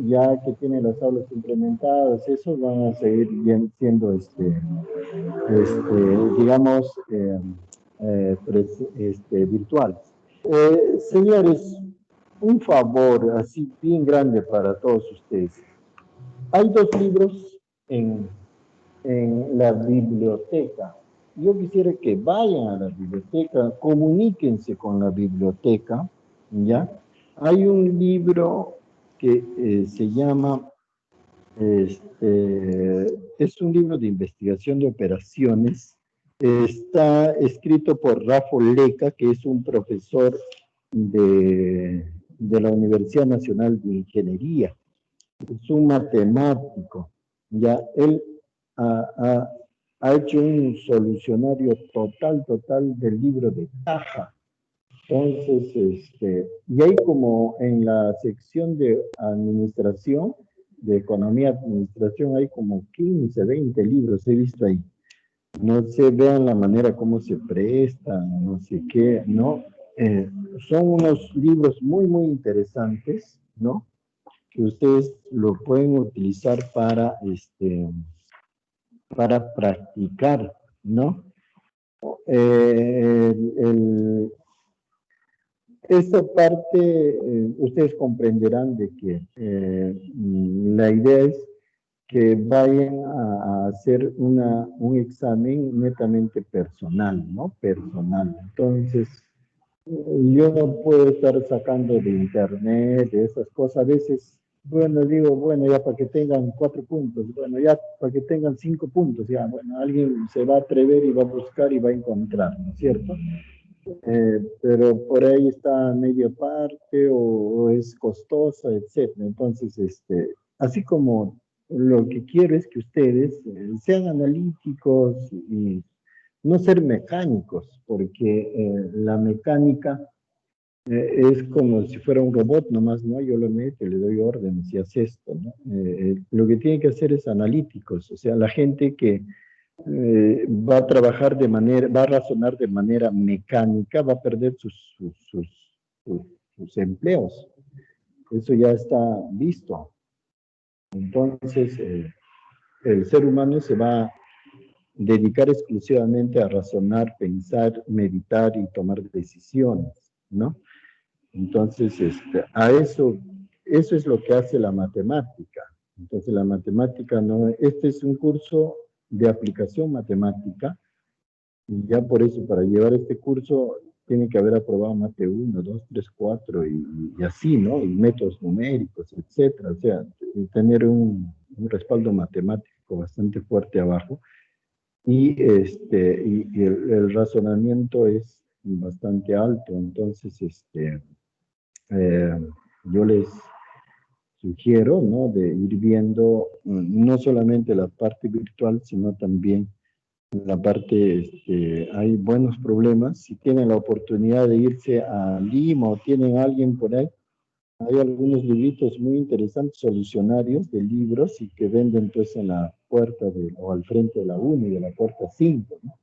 ya que tienen las aulas implementadas, esos van a seguir siendo, digamos, virtuales. Señores, un favor así bien grande para todos ustedes. Hay 2 libros en la biblioteca. Yo quisiera que vayan a la biblioteca, comuníquense con la biblioteca, ¿ya? Hay un libro que se llama, es un libro de investigación de operaciones, está escrito por Rafa Leca, que es un profesor de la Universidad Nacional de Ingeniería, es un matemático, ya él ha, ha hecho un solucionario total del libro de caja. Entonces, y hay como en la sección de administración, de economía administración, hay como 15, 20 libros, he visto ahí. No sé, vean la manera como se prestan, no sé qué, ¿no? Son unos libros muy interesantes, ¿no? Que ustedes lo pueden utilizar para practicar, ¿no? Esta parte, ustedes comprenderán de que la idea es que vayan a hacer un examen netamente personal, ¿no? Personal. Entonces, Yo no puedo estar sacando de internet, de esas cosas. A veces, bueno, digo, bueno, ya para que tengan 4 puntos, bueno, ya para que tengan 5 puntos, ya, bueno, alguien se va a atrever y va a buscar y va a encontrar, ¿no es cierto? Pero por ahí está media parte o es costosa, etcétera. Entonces, así como lo que quiero es que ustedes sean analíticos y no ser mecánicos, porque la mecánica es como si fuera un robot nomás, ¿no? Yo lo meto, le doy órdenes y hace esto, ¿no? Lo que tiene que hacer es analíticos, o sea, la gente que va a trabajar de manera, va a razonar de manera mecánica, va a perder sus empleos. Eso ya está visto. Entonces, el ser humano se va a dedicar exclusivamente a razonar, pensar, meditar y tomar decisiones, ¿no? Entonces, a eso es lo que hace la matemática. Entonces, la matemática no, este es un curso de aplicación matemática, y ya por eso, para llevar este curso, tiene que haber aprobado Mate 1, 2, 3, 4, y así, ¿no? Y métodos numéricos, etcétera. O sea, tener un respaldo matemático bastante fuerte abajo. Y el razonamiento es bastante alto. Entonces, yo les sugiero, ¿no? De ir viendo no solamente la parte virtual, sino también la parte, hay buenos problemas. Si tienen la oportunidad de irse a Lima o tienen a alguien por ahí, hay algunos libritos muy interesantes, solucionarios de libros y que venden pues en la puerta o al frente de la 1 y de la puerta 5, ¿no?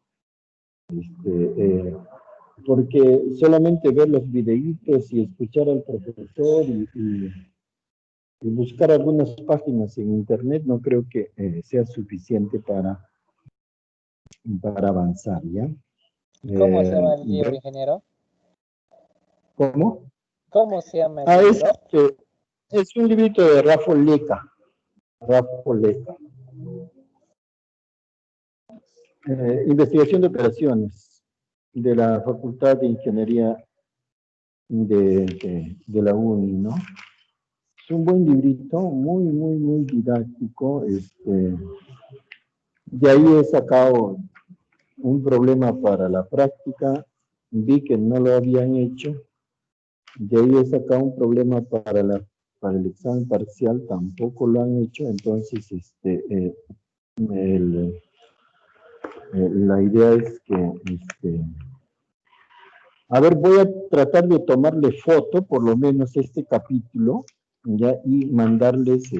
Porque solamente ver los videitos y escuchar al profesor y buscar algunas páginas en internet no creo que sea suficiente para avanzar, ¿ya? ¿Cómo se llama el libro, Yo- ingeniero? ¿Cómo? ¿Cómo se llama el Ah, libro? es un librito de Rafa Leca. Rafa Leca. Investigación de operaciones de la Facultad de Ingeniería de la UNI, ¿no? Es un buen librito, muy, muy, muy didáctico. De ahí he sacado un problema para la práctica, vi que no lo habían hecho. De ahí he sacado un problema para el examen parcial, tampoco lo han hecho. Entonces, la idea es que, a ver, voy a tratar de tomarle foto, por lo menos este capítulo, ya, y mandarles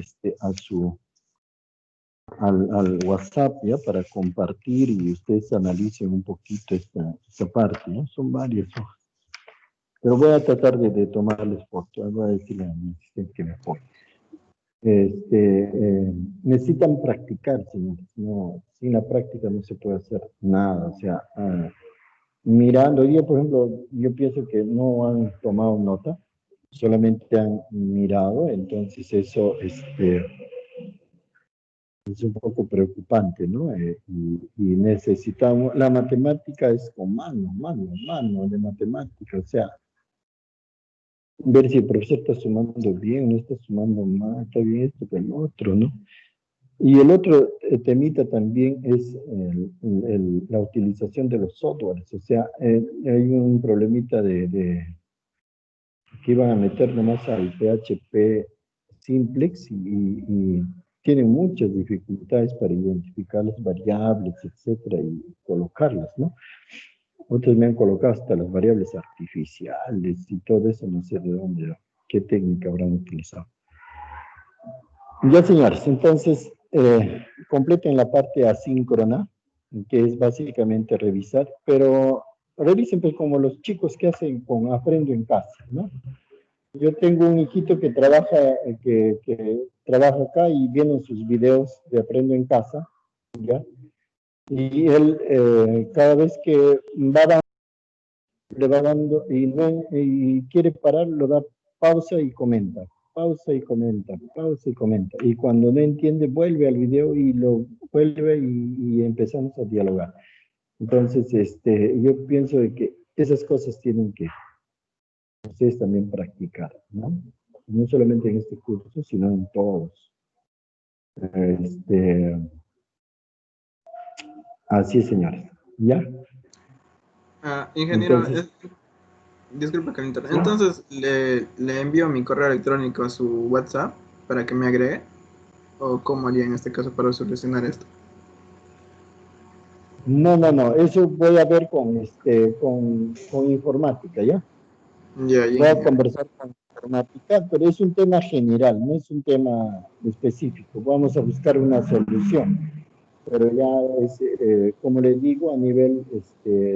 al WhatsApp, ya, para compartir y ustedes analicen un poquito esta parte, ¿no? Son varias hojas. Pero voy a tratar de tomarles foto. Voy a decirle a mi asistente que me ponga. Necesitan practicar, señores. No, sin la práctica no se puede hacer nada. O sea, mirando, yo por ejemplo, yo pienso que no han tomado nota, solamente han mirado, entonces eso es un poco preocupante, ¿no? Y necesitamos, la matemática es con mano de matemática, o sea, ver si el profesor está sumando bien, no está sumando mal, está bien esto que el otro, ¿no? Y el otro temita también es la utilización de los softwares, o sea, hay un problemita que iban a meter nomás al PHP Simplex y tienen muchas dificultades para identificar las variables, etcétera, y colocarlas, ¿no? Otros me han colocado hasta las variables artificiales y todo eso, no sé de dónde, qué técnica habrán utilizado. Ya, señores, entonces, completen la parte asíncrona, que es básicamente revisar, pero revisen pues como los chicos que hacen con Aprendo en Casa, ¿no? Yo tengo un hijito que trabaja acá y vienen sus videos de Aprendo en Casa, ¿ya? Y él cada vez que le va dando y quiere parar, lo da pausa y comenta, pausa y comenta, pausa y comenta. Y cuando no entiende, vuelve al video y lo vuelve y empezamos a dialogar. Entonces, yo pienso de que esas cosas tienen que ustedes también practicar, ¿no? No solamente en este curso, sino en todos. Así es, señores. ¿Ya? Ingeniero, Entonces, disculpe que le interrumpa. ¿sí? Entonces, le envío mi correo electrónico a su WhatsApp para que me agregue. ¿O cómo haría en este caso para solucionar esto? No. Eso voy a ver con informática, ¿ya? Ya, Voy a ingeniero. conversar con informática, pero es un tema general, no es un tema específico. Vamos a buscar una solución. Pero ya es, como les digo, a nivel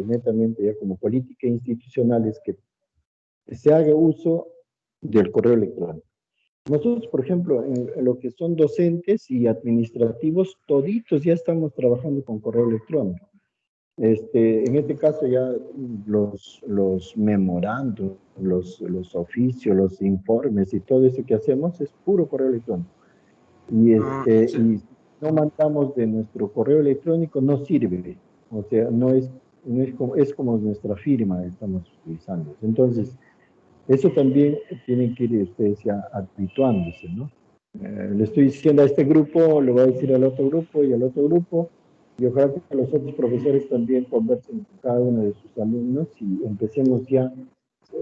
netamente ya como política institucional es que se haga uso del correo electrónico. Nosotros, por ejemplo, en lo que son docentes y administrativos, toditos ya estamos trabajando con correo electrónico. En este caso ya los memorandos, los oficios, los informes y todo eso que hacemos es puro correo electrónico. Sí. Y si no mandamos de nuestro correo electrónico, no sirve. O sea, es como nuestra firma estamos utilizando. Entonces, eso también tienen que ir ustedes ya habituándose, ¿no? Le estoy diciendo a este grupo, le voy a decir al otro grupo y al otro grupo, y ojalá que los otros profesores también conversen con cada uno de sus alumnos y empecemos ya.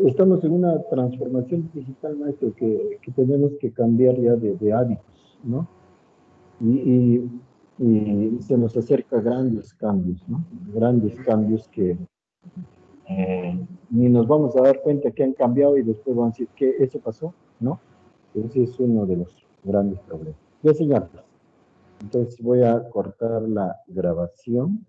Estamos en una transformación digital, maestro, que tenemos que cambiar ya de hábitos, ¿no? Y se nos acerca grandes cambios, ¿no? Grandes cambios que ni nos vamos a dar cuenta que han cambiado y después van a decir que eso pasó, ¿no? Ese es uno de los grandes problemas. Ya, señores. Entonces voy a cortar la grabación.